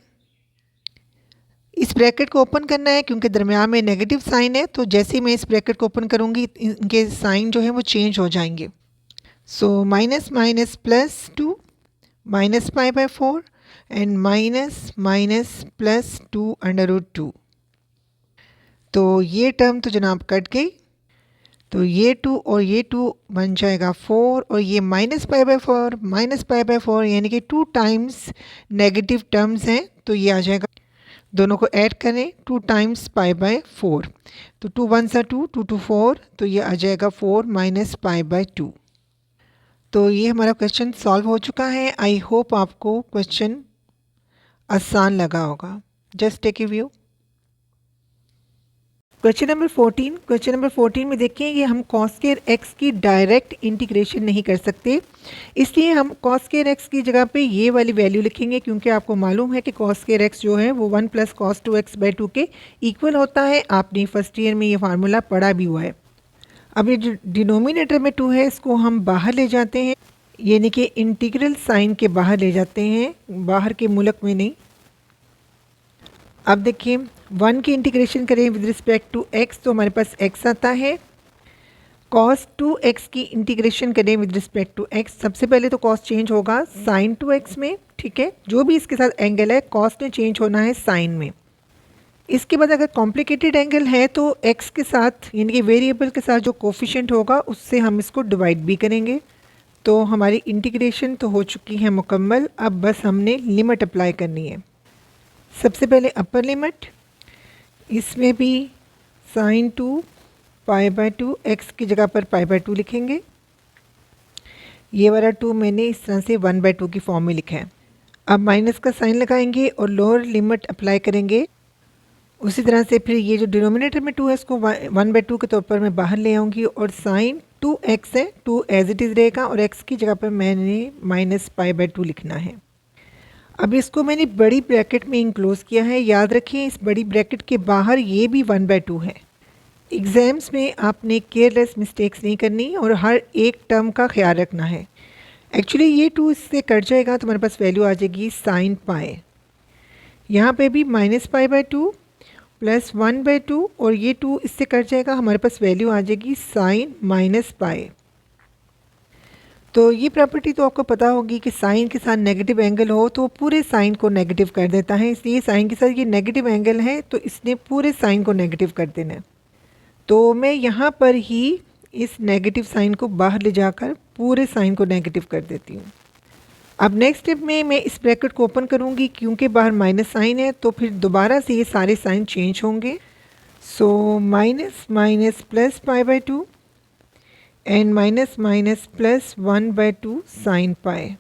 इस ब्रैकेट को ओपन करना है, क्योंकि दरमियान में नेगेटिव साइन है, तो जैसे ही मैं इस ब्रैकेट को ओपन करूँगी इनके साइन जो है वो चेंज हो जाएंगे। So minus minus +2 -π/4 and minus minus +2 √2। तो ये टर्म तो जनाब कट गई, तो ये 2 और ये 2 बन जाएगा 4, और ये -π/4 यानी कि 2 टाइम्स नेगेटिव टर्म्स हैं, तो ये आ जाएगा। दोनों को ऐड करें 2 टाइम्स π/4, तो 2 1 सा 2, 2 2 4, तो ये आ जाएगा 4 -π/2। तो ये हमारा क्वेश्चन सॉल्व हो चुका है। आई होप आपको क्वेश्चन आसान लगा होगा। Just take a view. Question number 14 में देखें ये हम cos स्क्वायर x की डायरेक्ट इंटीग्रेशन नहीं कर सकते, इसलिए हम cos स्क्वायर x की जगह पे ये वाली वैल्यू लिखेंगे, क्योंकि आपको मालूम है कि cos स्क्वायर x जो है वो 1 + cos 2x/2 के इक्वल होता है। आपने फर्स्ट ईयर में ये फार्मूला पढ़ा भी हुआ है। अब ये जो डिनोमिनेटर में 2 है इसको हम बाहर ले जाते हैं, यानी कि इंटीग्रल साइन के बाहर ले जाते हैं, बाहर के मुल्क में नहीं। अब देखिए 1 की इंटीग्रेशन करें विद रिस्पेक्ट टू x तो हमारे पास x आता है। cos 2x की इंटीग्रेशन करें विद रिस्पेक्ट टू x, सबसे पहले तो cos चेंज होगा sin 2x में, ठीक है। जो भी इसके साथ एंगल है cos ने चेंज होना है sin में। इसके बाद अगर कॉम्प्लिकेटेड एंगल है तो x के साथ यानी कि वेरिएबल के साथ जो कोफिशिएंट होगा उससे हम इसको डिवाइड भी करेंगे। तो हमारी इंटीग्रेशन तो हो चुकी है मुकम्मल, अब बस हमने लिमिट अप्लाई करनी है। सबसे पहले अपर लिमिट, इसमें भी साइन 2 π/2 x की जगह पर π/2 लिखेंगे। ये वाला 2 मैंने इस तरह से 1/2 की फॉर्म में लिखा है। अब माइनस का साइन लगाएंगे और लोअर लिमिट अप्लाई करेंगे। उसी तरह से फिर ये जो डिनोमिनेटर में 2 है इसको 1/2 के तौर पर मैं बाहर ले आऊँगी और साइन 2x है, 2 एज इट इज़ रहेगा और x की जगह पर मैंने -π/2 लिखना है। अब इसको मैंने बड़ी ब्रैकेट में इंक्लोज किया है। याद रखिए इस बड़ी ब्रैकेट के बाहर ये भी 1/2 है। एग्ज़ाम्स में आपने केयरलेस मिस्टेक्स नहीं करनी और हर एक टर्म का ख्याल रखना है। एक्चुअली ये 2 इससे कट जाएगा तो हमारे पास वैल्यू आ जाएगी साइन पाई। यहाँ पे भी -π/2 प्लस 1/2 और ये 2 इससे कट जाएगा, हमारे पास वैल्यू आ जाएगी साइन -π। तो ये प्रॉपर्टी तो आपको पता होगी कि साइन के साथ नेगेटिव एंगल हो तो पूरे साइन को नेगेटिव कर देता है, इसलिए साइन के साथ ये नेगेटिव एंगल है तो इसने पूरे साइन को नेगेटिव कर देना है। तो मैं यहाँ पर ही इस नेगेटिव साइन को बाहर ले जाकर पूरे साइन को नेगेटिव कर देती हूँ। अब नेक्स्ट स्टेप में मैं इस ब्रैकेट को ओपन करूँगी, क्योंकि बाहर माइनस साइन है तो फिर दोबारा से ये सारे साइन चेंज होंगे। So minus minus plus π/2 and minus minus plus 1/2 sine pi.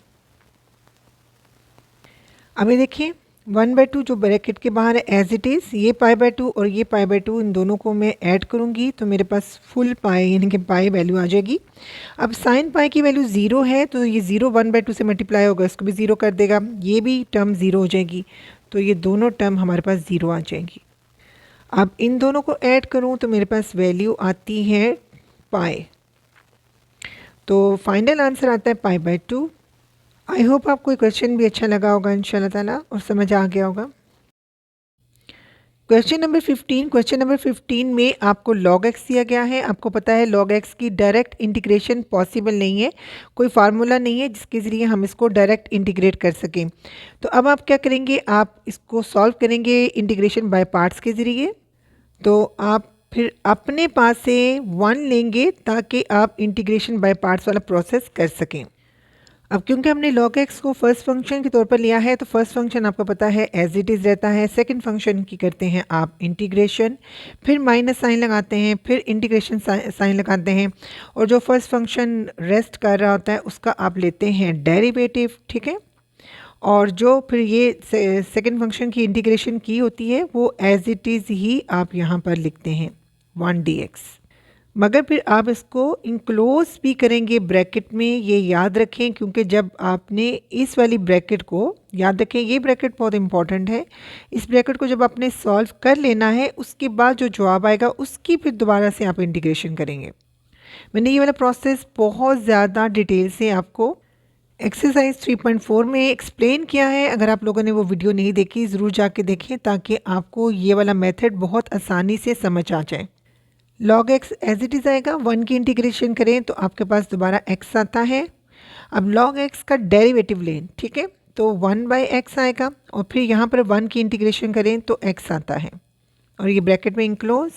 अब ये देखिए 1/2 जो ब्रैकेट के बाहर है एज इट इज़, ये π/2 और ये π/2 इन दोनों को मैं ऐड करूँगी तो मेरे पास फुल पाई यानी कि पाई वैल्यू आ जाएगी। अब साइन पाई की वैल्यू 0 है तो ये 0 1/2 से मल्टीप्लाई होगा, इसको भी 0 कर देगा, ये भी टर्म 0 हो जाएगी, तो ये दोनों टर्म हमारे पास 0 आ जाएंगी। अब इन दोनों को ऐड करूँ तो मेरे पास वैल्यू आती है पाई, तो फाइनल आंसर आता है π/2। आई होप आपको क्वेश्चन भी अच्छा लगा होगा इंशाल्लाह ताला और समझ आ गया होगा। क्वेश्चन नंबर 15 में आपको log x दिया गया है। आपको पता है log x की डायरेक्ट इंटीग्रेशन पॉसिबल नहीं है, कोई फार्मूला नहीं है जिसके ज़रिए हम इसको डायरेक्ट इंटीग्रेट कर सकें। तो अब आप क्या करेंगे, आप इसको सॉल्व करेंगे इंटीग्रेशन बाय पार्ट्स के ज़रिए। तो आप फिर अपने पास से 1 लेंगे ताकि आप इंटीग्रेशन बाय पार्ट्स वाला प्रोसेस कर सकें। अब क्योंकि हमने log x को फर्स्ट फंक्शन के तौर पर लिया है तो फर्स्ट फंक्शन आपको पता है एज इट इज़ रहता है। सेकंड फंक्शन की करते हैं आप इंटीग्रेशन, फिर माइनस साइन लगाते हैं, फिर इंटीग्रेशन साइन लगाते हैं और जो फर्स्ट फंक्शन रेस्ट कर रहा होता है उसका आप लेते हैं डेरिवेटिव, ठीक है। और जो फिर ये सेकंड फंक्शन की इंटीग्रेशन की होती है वो एज इट इज़ ही आप यहाँ पर लिखते हैं 1 dx, मगर फिर आप इसको इंक्लोज भी करेंगे ब्रैकेट में, ये याद रखें, क्योंकि जब आपने इस वाली ब्रैकेट को याद रखें, ये ब्रैकेट बहुत इंपॉर्टेंट है। इस ब्रैकेट को जब आपने सॉल्व कर लेना है उसके बाद जो जवाब आएगा उसकी फिर दोबारा से आप इंटीग्रेशन करेंगे। मैंने ये वाला प्रोसेस बहुत ज़्यादा डिटेल से आपको एक्सरसाइज 3.4 में एक्सप्लेन किया है। अगर आप लोगों ने वो वीडियो नहीं देखी ज़रूर जाके देखें ताकि आपको ये वाला मेथड बहुत आसानी से समझ आ जाए। log x as it is आएगा, 1 की इंटीग्रेशन करें तो आपके पास दोबारा x आता है। अब log x का डेरिवेटिव लें, ठीक है, तो 1/x आएगा और फिर यहाँ पर 1 की इंटीग्रेशन करें तो x आता है और ये ब्रैकेट में इंक्लोज।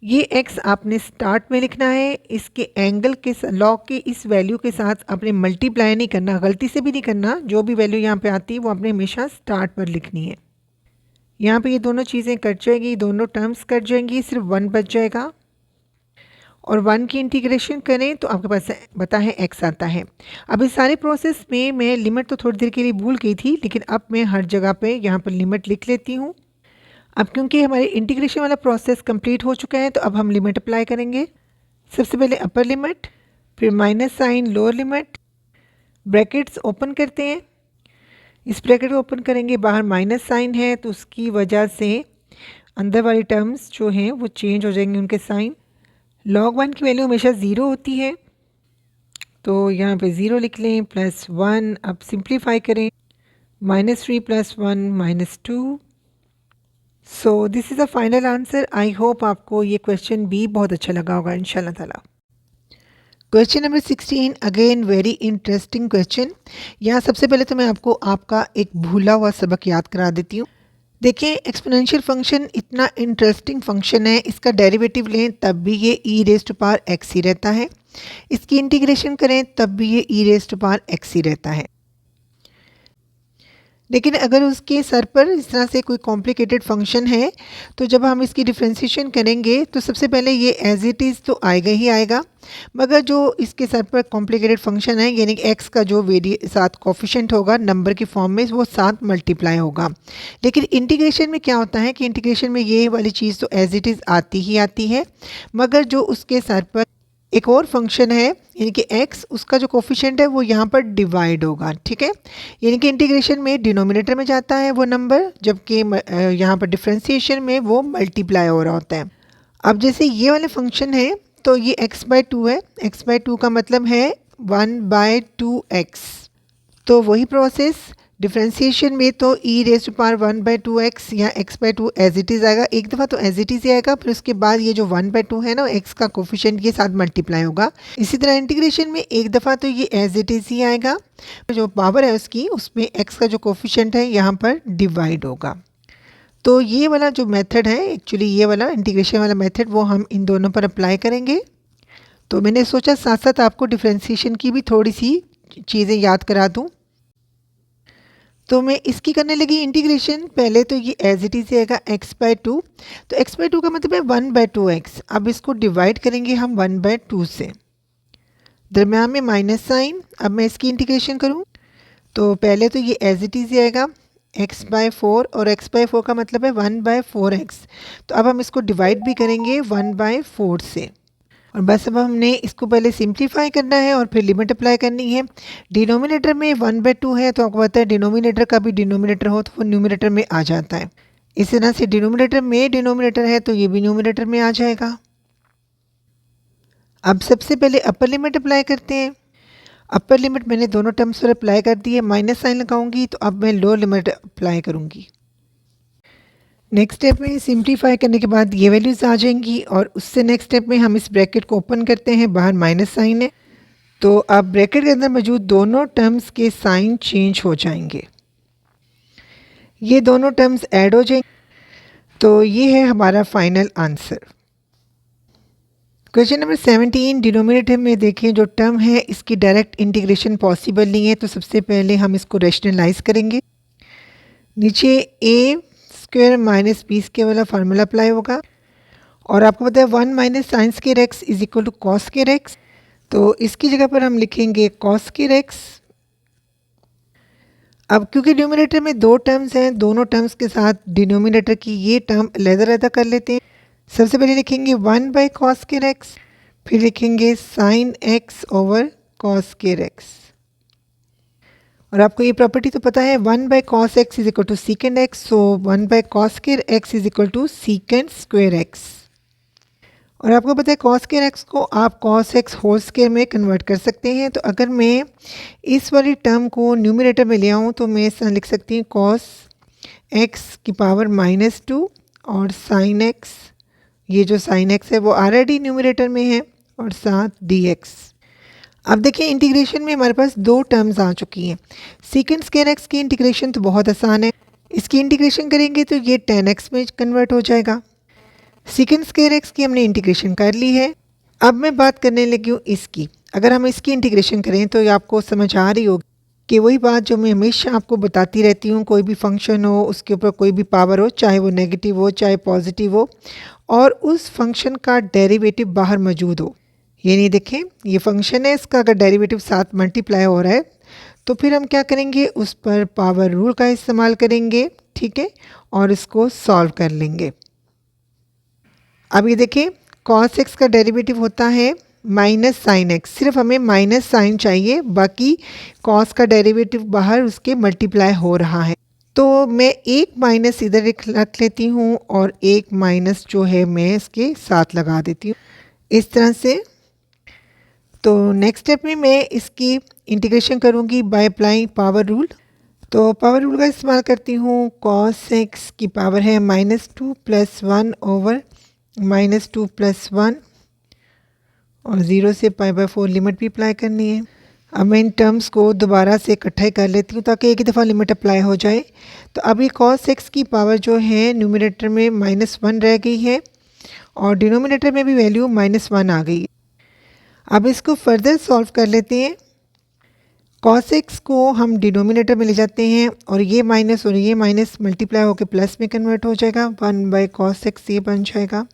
ये x आपने स्टार्ट में लिखना है, इसके एंगल के log के इस वैल्यू के साथ आपने मल्टीप्लाई नहीं करना, गलती से भी नहीं करना। जो भी वैल्यू यहाँ पे आती है वो आपने हमेशा स्टार्ट पर लिखनी है। यहाँ पे ये दोनों चीज़ें कट जाएगी, दोनों टर्म्स कट जाएंगी, सिर्फ 1 बच जाएगा और 1 की इंटीग्रेशन करें तो आपके पास बता है x आता है। अब इस सारे प्रोसेस में मैं लिमिट तो थोड़ी देर के लिए भूल गई थी, लेकिन अब मैं हर जगह पे यहाँ पर लिमिट लिख लेती हूँ। अब क्योंकि हमारे इंटीग्रेशन वाला प्रोसेस कंप्लीट हो चुका है तो अब हम लिमिट अप्लाई करेंगे। सबसे पहले अपर लिमिट, फिर minus sign lower limit, brackets open करते हैं। इस ब्रैकेट को ओपन करेंगे, बाहर माइनस साइन है तो उसकी वजह से अंदर वाली टर्म्स जो हैं वो चेंज हो जाएंगे उनके साइन। log 1 की वैल्यू हमेशा 0 होती है तो यहाँ पे 0 लिख लें, प्लस 1। अब सिंप्लीफाई करें, -3 + 1 -2। So this is a final answer. I hope आपको ये क्वेश्चन भी बहुत अच्छा लगा होगा इंशाल्लाह ताला। Question number 16 again very interesting question. यहाँ सबसे पहले तो मैं आपको आपका एक भूला हुआ सबक याद करा देती हूँ। देखिए एक्सपोनेंशियल फंक्शन इतना इंटरेस्टिंग फंक्शन है, इसका डेरिवेटिव लें तब भी ये e raise to power x ही रहता है, इसकी इंटीग्रेशन करें तब भी ये e raise to power x ही रहता है। लेकिन अगर उसके सर पर इस तरह से कोई कॉम्प्लिकेटेड फंक्शन है तो जब हम इसकी डिफ्रेंशिएशन करेंगे तो सबसे पहले ये एज इट इज़ तो आएगा ही आएगा, मगर जो इसके सर पर कॉम्प्लिकेटेड फंक्शन है यानी कि एक्स का जो साथ कोफिशिएंट होगा नंबर की फॉर्म में वो साथ मल्टीप्लाई होगा। लेकिन इंटीग्रेशन में क्या होता है कि इंटीग्रेशन में ये वाली चीज़ तो एज इट इज़ आती ही आती है, मगर जो उसके सर पर एक और फंक्शन है यानी कि x, उसका जो कोफिशिएंट है वो यहाँ पर डिवाइड होगा। ठीक है, यानी कि इंटीग्रेशन में डिनोमिनेटर में जाता है वो नंबर, जबकि यहाँ पर डिफ्रेंसिएशन में वो मल्टीप्लाई हो रहा होता है। अब जैसे ये वाले फंक्शन है तो ये x/2 है, x/2 का मतलब है 1/2x। तो वही प्रोसेस डिफ्रेंसिएशन में तो ई रेज़ टू पावर 1/2x या x/2 एज इट इज़ आएगा, एक दफ़ा तो एज इट इज़ ही आएगा, फिर उसके बाद ये जो 1/2 है ना x का कोफिशिएंट ये साथ मल्टीप्लाई होगा। इसी तरह इंटीग्रेशन में एक दफ़ा तो ये एज इट इज़ ही आएगा, जो पावर है उसकी उसमें x का जो कोफिशिएंट है यहाँ पर डिवाइड होगा। तो ये वाला जो मेथड है एक्चुअली ये वाला इंटीग्रेशन वाला मेथड वो हम इन दोनों पर अप्लाई करेंगे। तो मैंने सोचा साथ साथ आपको डिफ्रेंसिएशन की भी थोड़ी सी चीज़ें याद करा दूँ। तो मैं इसकी करने लगी इंटीग्रेशन। पहले तो ये एज इट इज़ आएगा x/2, तो x/2 का मतलब है 1/2x। अब इसको डिवाइड करेंगे हम 1/2 से, दरम्यान में माइनस साइन। अब मैं इसकी इंटीग्रेशन करूं तो पहले तो ये एज इट इज़ आएगा x/4 और x/4 का मतलब है 1/4x। तो अब हम इसको डिवाइड भी करेंगे 1/4 से, और बस अब हमने इसको पहले सिंप्लीफाई करना है और फिर लिमिट अप्लाई करनी है। डिनोमिनेटर में 1/2 है तो आपको पता है डिनोमिनेटर का भी डिनोमिनेटर हो तो वो न्यूमिनेटर में आ जाता है। इस तरह से डिनोमिनेटर में डिनोमिनेटर है तो ये भी न्यूमिनेटर में आ जाएगा। अब सबसे पहले अपर लिमिट अप्लाई करते हैं। अपर लिमिट मैंने दोनों टर्म्स पर अप्लाई कर दी है, माइनस साइन लगाऊंगी तो अब मैं लोअर लिमिट अप्लाई करूंगी। नेक्स्ट स्टेप में सिंप्लीफाई करने के बाद ये वैल्यूज़ आ जाएंगी और उससे नेक्स्ट स्टेप में हम इस ब्रैकेट को ओपन करते हैं, बाहर माइनस साइन है तो अब ब्रैकेट के अंदर मौजूद दोनों टर्म्स के साइन चेंज हो जाएंगे, ये दोनों टर्म्स ऐड हो जाएंगे। तो ये है हमारा final answer. Question number 17 denominator में देखें जो टर्म है इसकी डायरेक्ट इंटीग्रेशन पॉसिबल नहीं है, तो सबसे पहले हम इसको रैशनलाइज करेंगे। नीचे A square minus B square वाला फार्मूला अप्लाई होगा और आपको पता है 1 minus sine square x is equal to cos square x, तो इसकी जगह पर हम लिखेंगे कॉस स्क्वायर एक्स। अब क्योंकि डिनोमिनेटर में दो टर्म्स हैं, दोनों टर्म्स के साथ डिनोमिनेटर की ये टर्म अलग-अलग कर लेते हैं। सबसे पहले लिखेंगे 1/cos स्क्वायर एक्स, फिर लिखेंगे sine x over cos square x. और आपको ये प्रॉपर्टी तो पता है 1/cos x is equal to secant x, so 1/cos square x is equal to secant square x. और आपको पता है cos स्क्वायर एक्स को आप cos x होल स्क्वायर में कन्वर्ट कर सकते हैं। तो अगर मैं इस वाली टर्म को न्यूमरेटर में ले आऊँ तो मैं इस तरह लिख सकती हूँ cos x की पावर -2 और sin x, ये जो sin x है वो ऑलरेडी न्यूमरेटर में है, और साथ dx। अब देखिए इंटीग्रेशन में हमारे पास दो टर्म्स आ चुकी हैं। सीकेंड स्क्वायर एक्स की इंटीग्रेशन तो बहुत आसान है, इसकी इंटीग्रेशन करेंगे तो ये tan x में कन्वर्ट हो जाएगा। सीकेंड स्क्वायर एक्स की हमने इंटीग्रेशन कर ली है। अब मैं बात करने लगी हूँ इसकी। अगर हम इसकी इंटीग्रेशन करें तो ये आपको समझ आ रही होगी कि वही बात जो मैं हमेशा आपको बताती रहती हूँ, कोई भी फंक्शन हो उसके ऊपर कोई भी पावर हो, चाहे वो नेगेटिव हो चाहे पॉजिटिव हो, और उस फंक्शन का डेरिवेटिव बाहर मौजूद हो। ये नहीं देखें ये फंक्शन है, इसका अगर डेरिवेटिव साथ मल्टीप्लाई हो रहा है तो फिर हम क्या करेंगे, उस पर पावर रूल का इस्तेमाल करेंगे, ठीक है, और इसको सॉल्व कर लेंगे। अब ये देखिए cos x का डेरिवेटिव होता है माइनस साइन एक्स, सिर्फ हमें माइनस साइन चाहिए, बाकी cos का डेरिवेटिव बाहर उसके मल्टीप्लाई हो रहा है। तो मैं एक माइनस इधर रख लेती हूँ और एक माइनस जो है मैं इसके साथ लगा देती हूँ इस तरह से। तो नेक्स्ट स्टेप में मैं इसकी इंटीग्रेशन करूँगी बाय अप्लाइंग पावर रूल। तो पावर रूल का इस्तेमाल करती हूँ, cos x की पावर है -2 + 1 ओवर -2 + 1, और 0 से π/4 लिमिट भी अप्लाई करनी है। अब मैं इन टर्म्स को दोबारा से इकट्ठा ही कर लेती हूँ ताकि एक ही दफ़ा लिमिट अप्लाई हो जाए। तो अब ये cos x की पावर जो है न्यूमरेटर में -1 रह गई है और डिनोमिनेटर में भी वैल्यू -1 आ गई है। अब इसको फर्दर सॉल्व कर लेते हैं। cos x को हम डिनोमिनेटर में ले जाते हैं और ये माइनस और ये माइनस मल्टीप्लाई होकर प्लस में कन्वर्ट हो जाएगा। 1/cos x ये बन जाएगा।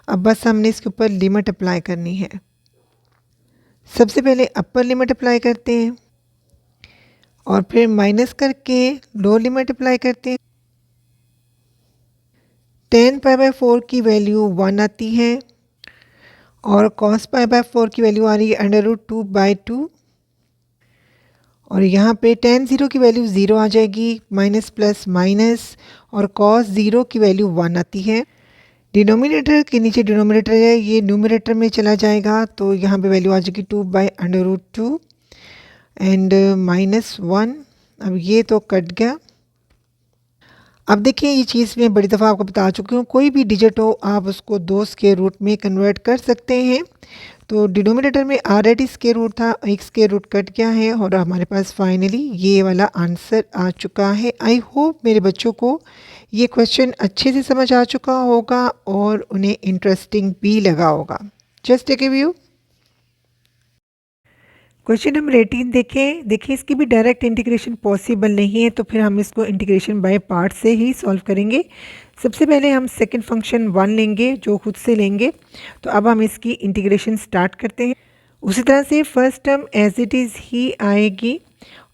अब बस हमने इसके ऊपर लिमिट अप्लाई करनी है। सबसे पहले अपर लिमिट अप्लाई करते हैं और फिर माइनस करके लोअर लिमिट अप्लाई करते हैं। tan π/4 की वैल्यू 1 आती है और cos π/4 की वैल्यू आ रही है √2/2 और यहाँ पे tan 0 की वैल्यू 0 आ जाएगी, माइनस प्लस माइनस, और cos 0 की वैल्यू 1 आती है। डिनोमिनेटर के नीचे डिनोमिनेटर है, ये न्यूमरेटर में चला जाएगा तो यहाँ पे वैल्यू आ जाएगी 2/√2 एंड -1। अब ये तो कट गया। अब देखिए ये चीज़ मैं बड़ी दफ़ा आपको बता चुकी हूँ, कोई भी डिजिट हो आप उसको 2 स्क्वायर रूट में कन्वर्ट कर सकते हैं। तो डिनोमिनेटर में ऑलरेडी स्क्वायर रूट था, एक स्क्वायर रूट कट गया है और हमारे पास फाइनली ये वाला आंसर आ चुका है। आई होप मेरे बच्चों को ये क्वेश्चन अच्छे से समझ आ चुका होगा और उन्हें इंटरेस्टिंग भी लगा होगा। Just take a view. Question number 18 देखें। देखिए इसकी भी डायरेक्ट इंटीग्रेशन पॉसिबल नहीं है तो फिर हम इसको इंटीग्रेशन बाय पार्ट से ही सॉल्व करेंगे। सबसे पहले हम सेकंड फंक्शन 1 लेंगे जो खुद से लेंगे। तो अब हम इसकी इंटीग्रेशन स्टार्ट करते हैं। उसी तरह से first term as it is ही आएगी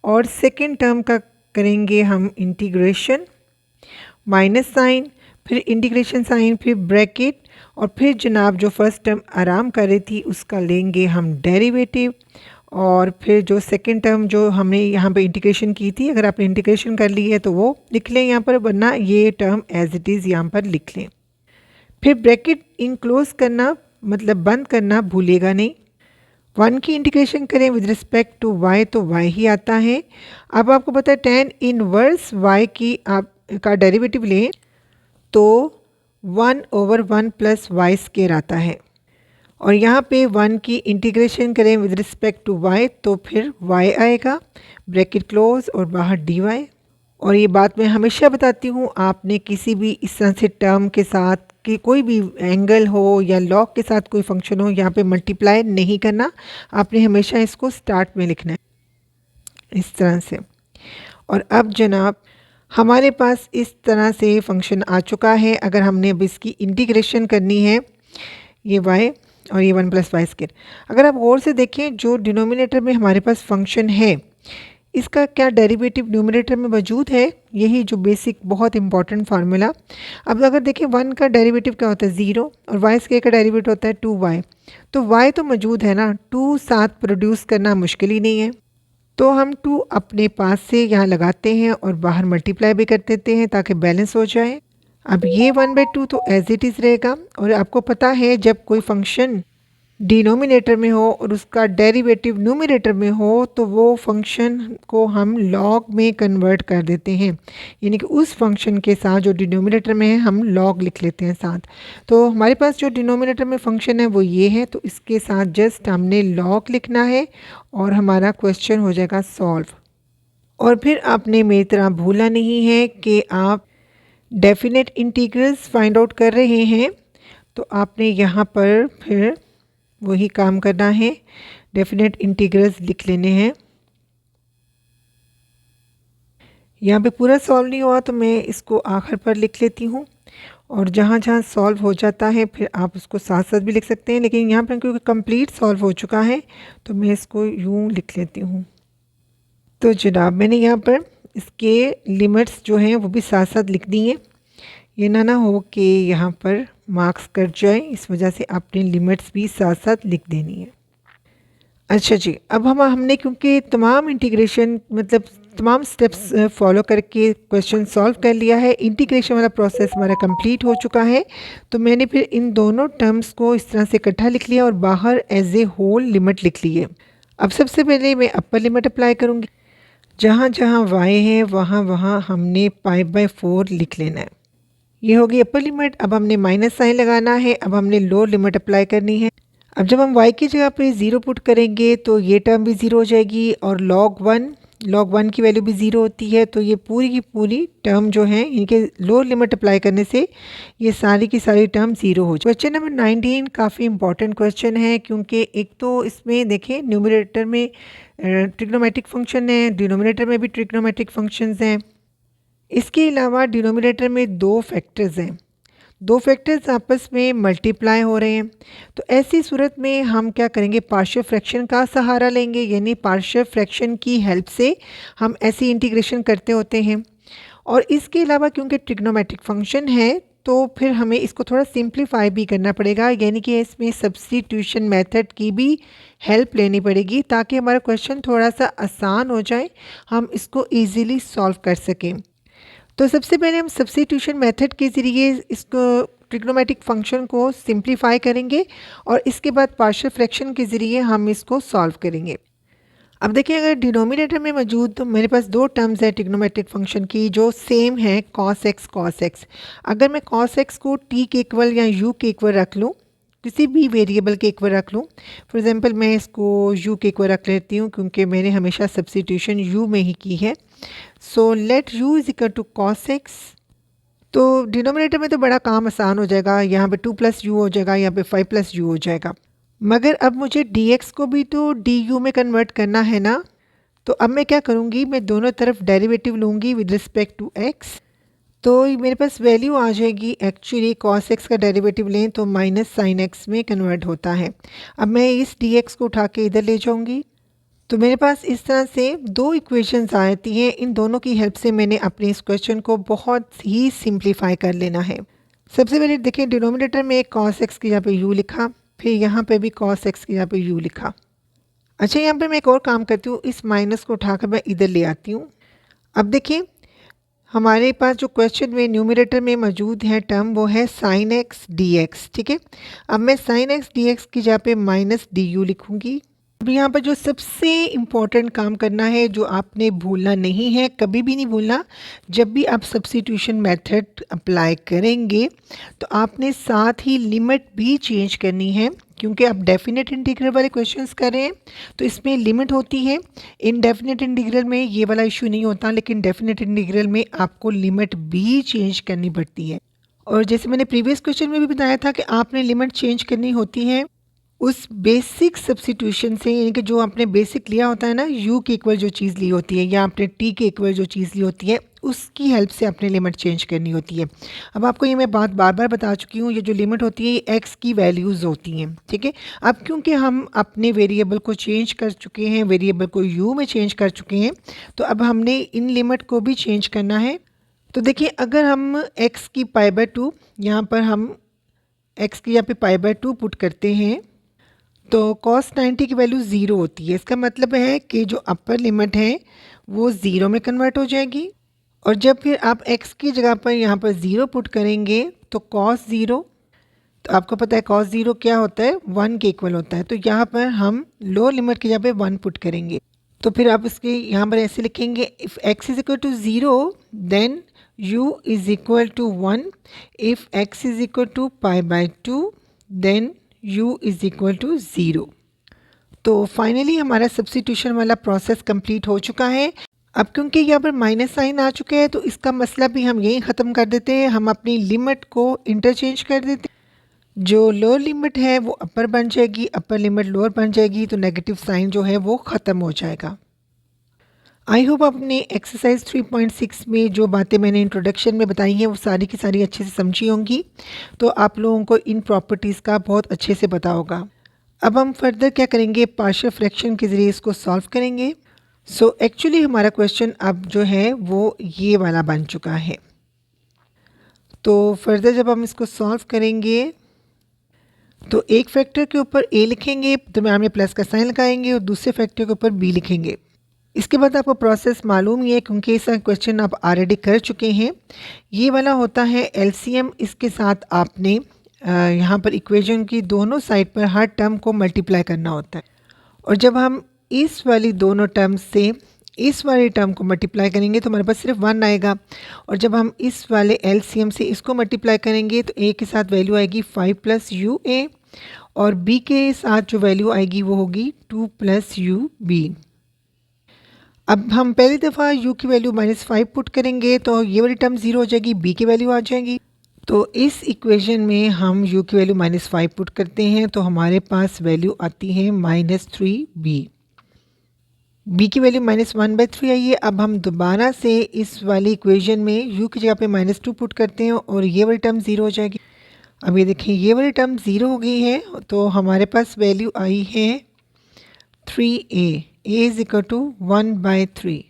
और सेकंड टर्म का करेंगे हम इंटीग्रेशन, माइनस साइन, फिर इंटीग्रेशन साइन, फिर ब्रैकेट, और फिर जनाब जो फर्स्ट टर्म आराम कर रही थी उसका लेंगे हम डेरिवेटिव, और फिर जो सेकंड टर्म जो हमने यहाँ पे इंटीग्रेशन की थी, अगर आपने इंटीग्रेशन कर ली है तो वो लिख लें यहाँ पर, वरना ये टर्म एज इट इज़ यहाँ पर लिख लें। फिर ब्रैकेट इनक्लोज करना मतलब बंद करना भूलिएगा नहीं। 1 की इंटीग्रेशन करें विद रिस्पेक्ट टू y तो y ही आता है। अब आपको पता है tan इनवर्स y की आप का डेरिवेटिव लें तो 1/1 प्लस वाई स्क्वायर आता है, और यहाँ पे 1 की इंटीग्रेशन करें विद रिस्पेक्ट टू y तो फिर y आएगा, ब्रैकेट क्लोज और बाहर dy। और ये बात मैं हमेशा बताती हूँ, आपने किसी भी इस तरह से टर्म के साथ कि कोई भी एंगल हो या लॉग के साथ कोई फंक्शन हो, यहाँ पे मल्टीप्लाई नहीं करना, आपने हमेशा इसको स्टार्ट में लिखना है इस तरह से। और अब जनाब हमारे पास इस तरह से फंक्शन आ चुका है। अगर हमने अब इसकी इंटीग्रेशन करनी है, ये y और ये 1 प्लस वाई स्क्वायर, अगर आप गौर से देखें जो डिनोमिनेटर में हमारे पास फंक्शन है इसका क्या डेरिवेटिव न्यूमरेटर में मौजूद है, यही जो बेसिक बहुत इंपॉर्टेंट फार्मूला। अब अगर देखें 1 का डेरिवेटिव क्या होता है 0 और वाई स्क्वायर का डेरिवेटिव होता है 2y, तो y तो मौजूद है ना, 2 साथ प्रोड्यूस करना मुश्किल ही नहीं है। तो हम 2 अपने पास से यहाँ लगाते हैं और बाहर मल्टीप्लाई भी कर देते हैं ताकि बैलेंस हो जाए। अब ये 1/2 तो एज इट इज़ रहेगा, और आपको पता है जब कोई फंक्शन डिनोमिनेटर में हो और उसका डेरिवेटिव न्यूमरेटर में हो तो वो फंक्शन को हम लॉग में कन्वर्ट कर देते हैं, यानी कि उस फंक्शन के साथ जो डिनोमिनेटर में है हम लॉग लिख लेते हैं साथ। तो हमारे पास जो डिनोमिनेटर में फंक्शन है वो ये है, तो इसके साथ जस्ट हमने लॉग लिखना है और हमारा क्वेश्चन हो जाएगा सॉल्व। और फिर आपने मेरी तरह भूला नहीं है कि आप डेफिनेट इंटीग्रल्स फाइंड आउट कर रहे हैं, तो आपने यहाँ पर फिर वही काम करना है, डेफिनेट इंटीग्रल्स लिख लेने हैं। यहाँ पे पूरा सॉल्व नहीं हुआ तो मैं इसको आखिर पर लिख लेती हूँ, और जहाँ जहाँ सॉल्व हो जाता है फिर आप उसको साथ साथ भी लिख सकते हैं, लेकिन यहाँ पर क्योंकि कंप्लीट सॉल्व हो चुका है तो मैं इसको यूँ लिख लेती हूँ। तो जनाब मैंने यहाँ पर इसके लिमिट्स जो हैं वो भी साथ साथ लिख दी हैं, ये ना हो कि यहाँ पर मार्क्स कट जाए, इस वजह से आपने लिमिट्स भी साथ साथ लिख देनी है। अच्छा जी, अब हमने क्योंकि तमाम इंटीग्रेशन मतलब तमाम स्टेप्स फॉलो करके क्वेश्चन सॉल्व कर लिया है, इंटीग्रेशन वाला प्रोसेस हमारा कंप्लीट हो चुका है, तो मैंने फिर इन दोनों टर्म्स को इस तरह से इकट्ठा लिख लिया और बाहर एज ए होल लिमिट लिख ली है। अब सबसे पहले मैं अपर लिमिट अप्लाई करूँगी, जहाँ जहाँ y है वहाँ वहाँ हमने π/4 लिख लेना है। ये होगी अपर लिमिट। अब हमने माइनस साइन लगाना है, अब हमने लोअर लिमिट अप्लाई करनी है। अब जब हम y की जगह पे 0 पुट करेंगे तो ये टर्म भी 0 हो जाएगी और log 1 की वैल्यू भी 0 होती है, तो ये पूरी की पूरी टर्म जो है इनके लोअर लिमिट अप्लाई करने से ये सारी की सारी टर्म 0 हो जाए। क्वेश्चन नंबर 19 काफ़ी इंपॉर्टेंट क्वेश्चन है, क्योंकि एक तो इसमें देखें न्यूमरेटर में ट्रिग्नोमेट्रिक फंक्शन है, डिनोमिनेटर में भी ट्रिग्नोमेट्रिक फंक्शंस हैं। इसके अलावा डिनोमिनेटर में दो फैक्टर्स आपस में मल्टीप्लाई हो रहे हैं। तो ऐसी सूरत में हम क्या करेंगे, पार्शियल फ्रैक्शन का सहारा लेंगे, यानी पार्शियल फ्रैक्शन की हेल्प से हम ऐसी इंटीग्रेशन करते होते हैं। और इसके अलावा क्योंकि ट्रिग्नोमेट्रिक फंक्शन है तो फिर हमें इसको थोड़ा सिंप्लीफाई भी करना पड़ेगा, यानी कि इसमें सब्स्टिट्यूशन मेथड की भी हेल्प लेनी पड़ेगी ताकि हमारा क्वेश्चन थोड़ा सा आसान हो जाए, हम इसको ईज़िली सॉल्व कर सकें। तो सबसे पहले हम सब्स्टिट्यूशन मेथड के ज़रिए इसको ट्रिग्नोमेट्रिक फंक्शन को सिंप्लीफाई करेंगे और इसके बाद पार्शियल फ्रैक्शन के ज़रिए हम इसको सॉल्व करेंगे। अब देखिए, अगर डिनोमिनेटर में मौजूद तो मेरे पास दो टर्म्स है ट्रिग्नोमेट्रिक फंक्शन की जो सेम है, cos x। अगर मैं cos x को t के इक्वल या u के इक्वल रख लूँ, किसी भी वेरिएबल के इक्वल रख लूँ, फॉर एग्जांपल मैं इसको u के इक्वल रख लेती हूँ क्योंकि मैंने हमेशा सब्स्टिट्यूशन u में ही की है। So let u is equal to cos x। तो डिनोमिनेटर में तो बड़ा काम आसान हो जाएगा, यहाँ पे 2 + u हो जाएगा, यहाँ पे 5 + u हो जाएगा। मगर अब मुझे dx को भी तो du में कन्वर्ट करना है ना, तो अब मैं क्या करूँगी, मैं दोनों तरफ डेरिवेटिव लूँगी विद रिस्पेक्ट टू x। तो मेरे पास वैल्यू आ जाएगी, एक्चुअली cos x का डेरिवेटिव लें तो माइनस sin x में कन्वर्ट होता है। अब मैं इस dx को उठा के इधर ले जाऊँगी, तो मेरे पास इस तरह से दो इक्वेशंस आती हैं। इन दोनों की हेल्प से मैंने अपने इस क्वेश्चन को बहुत ही सिंप्लीफाई कर लेना है। सबसे पहले देखिए, डिनोमिनेटर में cos x की यहाँ पे u लिखा, फिर यहाँ पे भी cos x की यहाँ पे u लिखा। अच्छा, यहाँ पे मैं एक और काम करती हूँ, इस माइनस को उठाकर मैं इधर ले आती हूँ। अब देखिए, हमारे पास जो क्वेश्चन में न्यूमरेटर में मौजूद है टर्म वो है sin x dx, ठीक है। अब मैं sin x dx की जगह पे माइनस du लिखूँगी। अब यहाँ पर जो सबसे इम्पॉर्टेंट काम करना है, जो आपने भूलना नहीं है, कभी भी नहीं भूलना, जब भी आप सब्स्टिट्यूशन मेथड अप्लाई करेंगे तो आपने साथ ही लिमिट भी चेंज करनी है, क्योंकि आप डेफिनेट इंटीग्रल वाले क्वेश्चंस कर रहे हैं तो इसमें लिमिट होती है। इनडेफिनेट इंटीग्रल में ये वाला इशू नहीं होता, लेकिन डेफिनेट इंटीग्रल में आपको लिमिट भी चेंज करनी पड़ती है। और जैसे मैंने प्रीवियस क्वेश्चन में भी बताया था कि आपने लिमिट चेंज करनी होती है उस बेसिक सब्स्टिट्यूशन से, यानी कि जो आपने बेसिक लिया होता है ना, u के इक्वल जो चीज़ ली होती है या आपने t के इक्वल जो चीज़ ली होती है, उसकी हेल्प से आपने लिमिट चेंज करनी होती है। अब आपको ये मैं बात बार बार बता चुकी हूँ, ये जो लिमिट होती है ये x की वैल्यूज़ होती हैं, ठीक है। अब क्योंकि हम अपने वेरिएबल को चेंज कर चुके हैं, वेरिएबल को u में चेंज कर चुके हैं, तो अब हमने इन लिमिट को भी चेंज करना है। तो देखिए, अगर हम x की π/2 यहाँ पर हम x की यहाँ पे π/2 पुट करते हैं तो cos 90 की वैल्यू 0 होती है। इसका मतलब है कि जो अपर लिमिट है वो 0 में कन्वर्ट हो जाएगी। और जब फिर आप x की जगह पर यहाँ पर 0 पुट करेंगे तो cos 0, तो आपको पता है cos 0 क्या होता है, 1 के इक्वल होता है। तो यहाँ पर हम लोअर लिमिट की जगह पे 1 पुट करेंगे, तो फिर आप इसके यहाँ पर ऐसे लिखेंगे, if x is equal to 0 then u is equal to 1, if x is equal to π/2 then u is equal to 0। तो फाइनली हमारा सब्स्टिट्यूशन वाला प्रोसेस कंप्लीट हो चुका है। अब क्योंकि यहाँ पर माइनस साइन आ चुके हैं तो इसका मसला भी हम यहीं ख़त्म कर देते हैं, हम अपनी लिमिट को इंटरचेंज कर देते हैं। जो लोअर लिमिट है वो अपर बन जाएगी, अपर लिमिट लोअर बन जाएगी, तो नेगेटिव साइन जो है वो ख़त्म हो जाएगा। आई होप आपने एक्सरसाइज 3.6 में जो बातें मैंने इंट्रोडक्शन में बताई हैं वो सारी की सारी अच्छे से समझी होंगी, तो आप लोगों को इन प्रॉपर्टीज़ का बहुत अच्छे से पता होगा। अब हम फर्दर क्या करेंगे, पार्शियल फ्रैक्शन के ज़रिए इसको सॉल्व करेंगे। सो एक्चुअली हमारा क्वेश्चन अब जो है वो ये वाला बन चुका है। तो फर्दर जब हम इसको सॉल्व करेंगे तो एक फैक्टर के ऊपर a लिखेंगे, दरम्यान में प्लस का साइन लगाएंगे और दूसरे फैक्टर के ऊपर b लिखेंगे। इसके बाद आपको प्रोसेस मालूम ही है क्योंकि इसका क्वेश्चन आप ऑलरेडी कर चुके हैं। ये वाला होता है एलसीएम, इसके साथ आपने यहाँ पर इक्वेशन की दोनों साइड पर हर टर्म को मल्टीप्लाई करना होता है। और जब हम इस वाली दोनों टर्म से इस वाले टर्म को मल्टीप्लाई करेंगे तो हमारे पास सिर्फ 1 आएगा, और जब हम इस वाले एलसीएम से इसको मल्टीप्लाई करेंगे तो a के साथ वैल्यू आएगी 5 + ua, और b के साथ जो वैल्यू आएगी वो होगी 2 प्लस यू बी। अब हम पहली दफ़ा u की वैल्यू -5 पुट करेंगे तो ये वाली टर्म 0 हो जाएगी, b की वैल्यू आ जाएगी। तो इस इक्वेशन में हम u की वैल्यू -5 पुट करते हैं तो हमारे पास वैल्यू आती है -3b। b की वैल्यू -1/3 आई है। अब हम दोबारा से इस वाली इक्वेशन में u की जगह पे -2 पुट करते हैं और ये वाली टर्म 0 हो जाएगी। अब ये देखिए ये वाली टर्म 0 हो गई है तो हमारे पास वैल्यू आई है 3a इज इक्वल टू 1/3।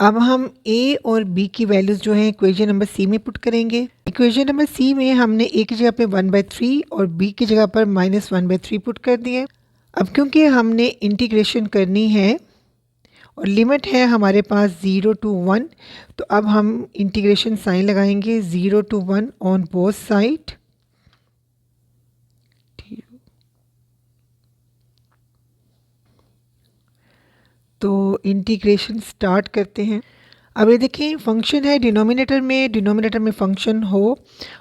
अब हम a और b की वैल्यूज़ जो है इक्वेशन नंबर c में पुट करेंगे। इक्वेशन नंबर c में हमने a की जगह पे 1/3 और b की जगह पर -1/3 पुट कर दिए। अब क्योंकि हमने इंटीग्रेशन करनी है और लिमिट है हमारे पास 0 to 1, तो अब हम इंटीग्रेशन साइन लगाएंगे 0 to 1 ऑन बोथ साइड। तो इंटीग्रेशन स्टार्ट करते हैं। अब ये देखें फंक्शन है डिनोमिनेटर में फंक्शन हो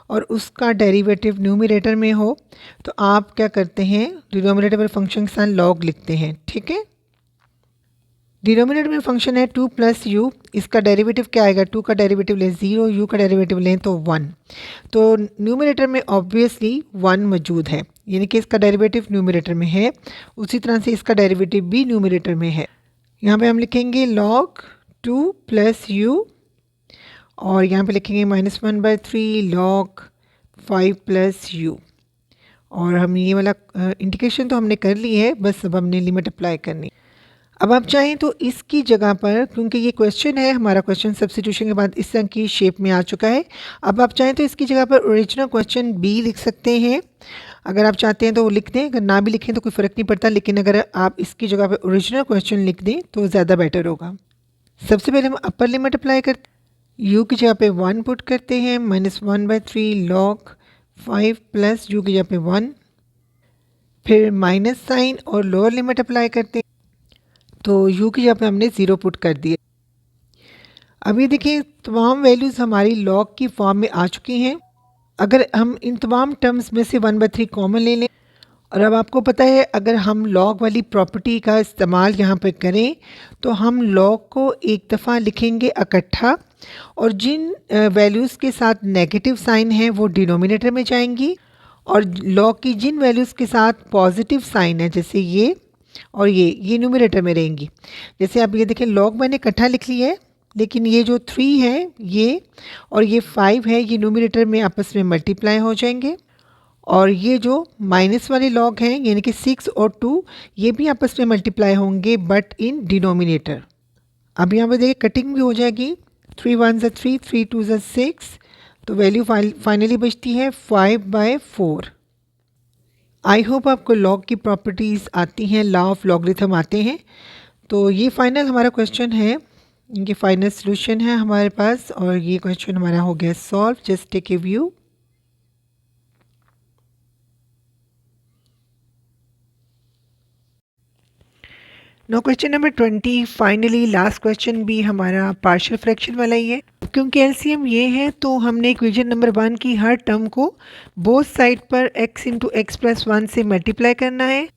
और उसका डेरिवेटिव न्यूमरेटर में हो तो आप क्या करते हैं डिनोमिनेटर में फंक्शन के साथ लॉग लिखते हैं, ठीक है। डिनोमिनेटर में फंक्शन है 2 प्लस यू, इसका डेरिवेटिव क्या आएगा, 2 का डेरिवेटिव लें 0, यू का डेरिवेटिव लें तो 1। तो न्यूमरेटर में ऑब्वियसली 1 मौजूद है, यानी कि इसका डेरिवेटिव न्यूमरेटर में है, उसी तरह से इसका डेरिवेटिव भी न्यूमरेटर में है। यहाँ पे हम लिखेंगे log 2 प्लस यू और यहाँ पे लिखेंगे -1/3 log 5 प्लस यू। और हम ये वाला इंटीग्रेशन तो हमने कर ली है, बस अब हमने लिमिट अप्लाई करनी। अब आप चाहें तो इसकी जगह पर, क्योंकि ये क्वेश्चन है हमारा, क्वेश्चन सब्स्टिट्यूशन के बाद इस तरह की शेप में आ चुका है, अब आप चाहें तो इसकी जगह पर ओरिजिनल क्वेश्चन बी लिख सकते हैं। अगर आप चाहते हैं तो लिख दें, अगर ना भी लिखें तो कोई फ़र्क नहीं पड़ता, लेकिन अगर आप इसकी जगह पर ओरिजिनल क्वेश्चन लिख दें तो ज़्यादा बेटर होगा। सबसे पहले हम अपर लिमिट अप्लाई करते हैं, यू की जगह पे 1 पुट करते हैं, -1/3 log 5 प्लस यू की जगह पे 1, फिर माइनस साइन और लोअर लिमिट अप्लाई करते हैं तो u की जगह पे हमने 0 पुट कर दिए। अभी देखिए तमाम वैल्यूज़ हमारी लॉग की फॉर्म में आ चुकी हैं। अगर हम इन तमाम टर्म्स में से 1/3 कॉमन ले लें, और अब आपको पता है अगर हम लॉग वाली प्रॉपर्टी का इस्तेमाल यहाँ पे करें तो हम लॉग को एक दफ़ा लिखेंगे इकट्ठा और जिन वैल्यूज़ के साथ नेगेटिव साइन है वो डिनोमिनेटर में जाएंगी और लॉग की जिन वैल्यूज़ के साथ पॉजिटिव साइन है जैसे ये और ये न्यूमरेटर में रहेंगी। जैसे आप ये देखें लॉग मैंने इकट्ठा लिख लिया है, लेकिन ये जो 3 है ये और ये 5 है ये न्यूमरेटर में आपस में मल्टीप्लाई हो जाएंगे और ये जो माइनस वाले लॉग हैं यानी कि 6 और 2 ये भी आपस में मल्टीप्लाई होंगे बट इन डिनोमिनेटर। अब यहाँ पर देखिए कटिंग भी हो जाएगी, 3 1 ज़ा 3, 3 2 ज़ा 6, तो वैल्यू फाइनली बचती है 5/4। आई होप आपको लॉग की प्रॉपर्टीज़ आती हैं, लॉ ऑफ लॉगरिथम आते हैं। तो ये फाइनल हमारा क्वेश्चन है, इनके फाइनल सॉल्यूशन है हमारे पास और ये क्वेश्चन हमारा हो गया solve. Just take a view. No question number 20 finally last question भी हमारा पार्शियल फ्रैक्शन वाला ही है। क्योंकि एलसीएम ये है तो हमने इक्वेशन नंबर 1 की हर टर्म को बोथ साइड पर x इंटू एक्स प्लस 1 से मल्टीप्लाई करना है।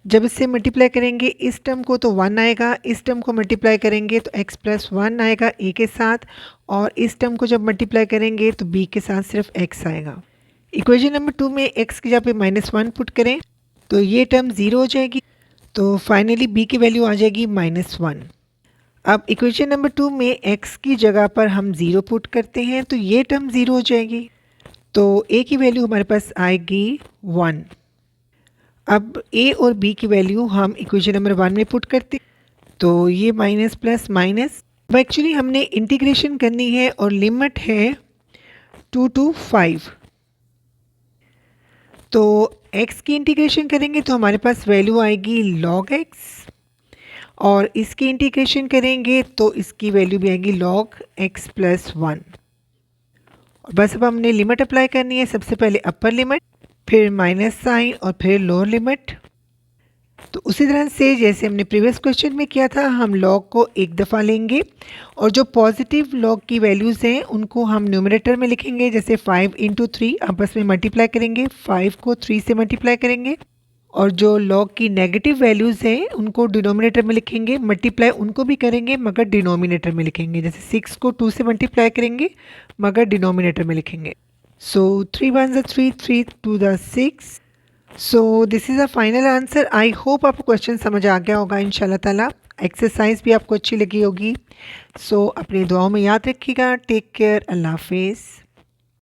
जब इससे मल्टीप्लाई करेंगे इस टर्म को तो 1 आएगा, इस टर्म को मल्टीप्लाई करेंगे तो x प्लस 1 आएगा a के साथ और इस टर्म को जब मल्टीप्लाई करेंगे तो b के साथ सिर्फ x आएगा। इक्वेशन नंबर 2 में x की जगह पे -1 पुट करें तो ये टर्म 0 हो जाएगी, तो फाइनली b की वैल्यू आ जाएगी -1। अब इक्वेशन नंबर 2 में x की जगह पर हम 0 पुट करते हैं तो ये टर्म 0 हो जाएगी, तो a की वैल्यू हमारे पास आएगी 1। अब a और b की वैल्यू हम इक्वेशन नंबर 1 में पुट करते हैं तो ये माइनस प्लस माइनस। अब एक्चुअली हमने इंटीग्रेशन करनी है और लिमिट है 2 to 5, तो x की इंटीग्रेशन करेंगे तो हमारे पास वैल्यू आएगी log x और इसकी इंटीग्रेशन करेंगे तो इसकी वैल्यू भी आएगी log x प्लस 1। और बस अब हमने लिमिट अप्लाई करनी है, सबसे पहले अपर लिमिट, फिर माइनस साइन और फिर लोअर लिमिट। तो उसी तरह से जैसे हमने प्रीवियस क्वेश्चन में किया था, हम लॉग को एक दफ़ा लेंगे और जो पॉजिटिव लॉग की वैल्यूज़ हैं उनको हम न्यूमरेटर में लिखेंगे। जैसे 5 इंटू 3 आपस में मल्टीप्लाई करेंगे, 5 को 3 से मल्टीप्लाई करेंगे, और जो लॉग की नेगेटिव वैल्यूज़ हैं उनको डिनोमिनेटर में लिखेंगे, मल्टीप्लाई उनको भी करेंगे मगर डिनोमिनेटर में लिखेंगे। जैसे 6 को 2 से मल्टीप्लाई करेंगे मगर डिनोमिनेटर में लिखेंगे। सो 3 1 ज़ा 3, 3 2 ज़ा 6। So this is a final answer. I hope आपको क्वेश्चन समझ आ गया होगा इंशाल्लाह ताला। एक्सरसाइज भी आपको अच्छी लगी होगी। सो अपनी दुआओं में याद रखिएगा। Take care. अल्लाह हाफिज़।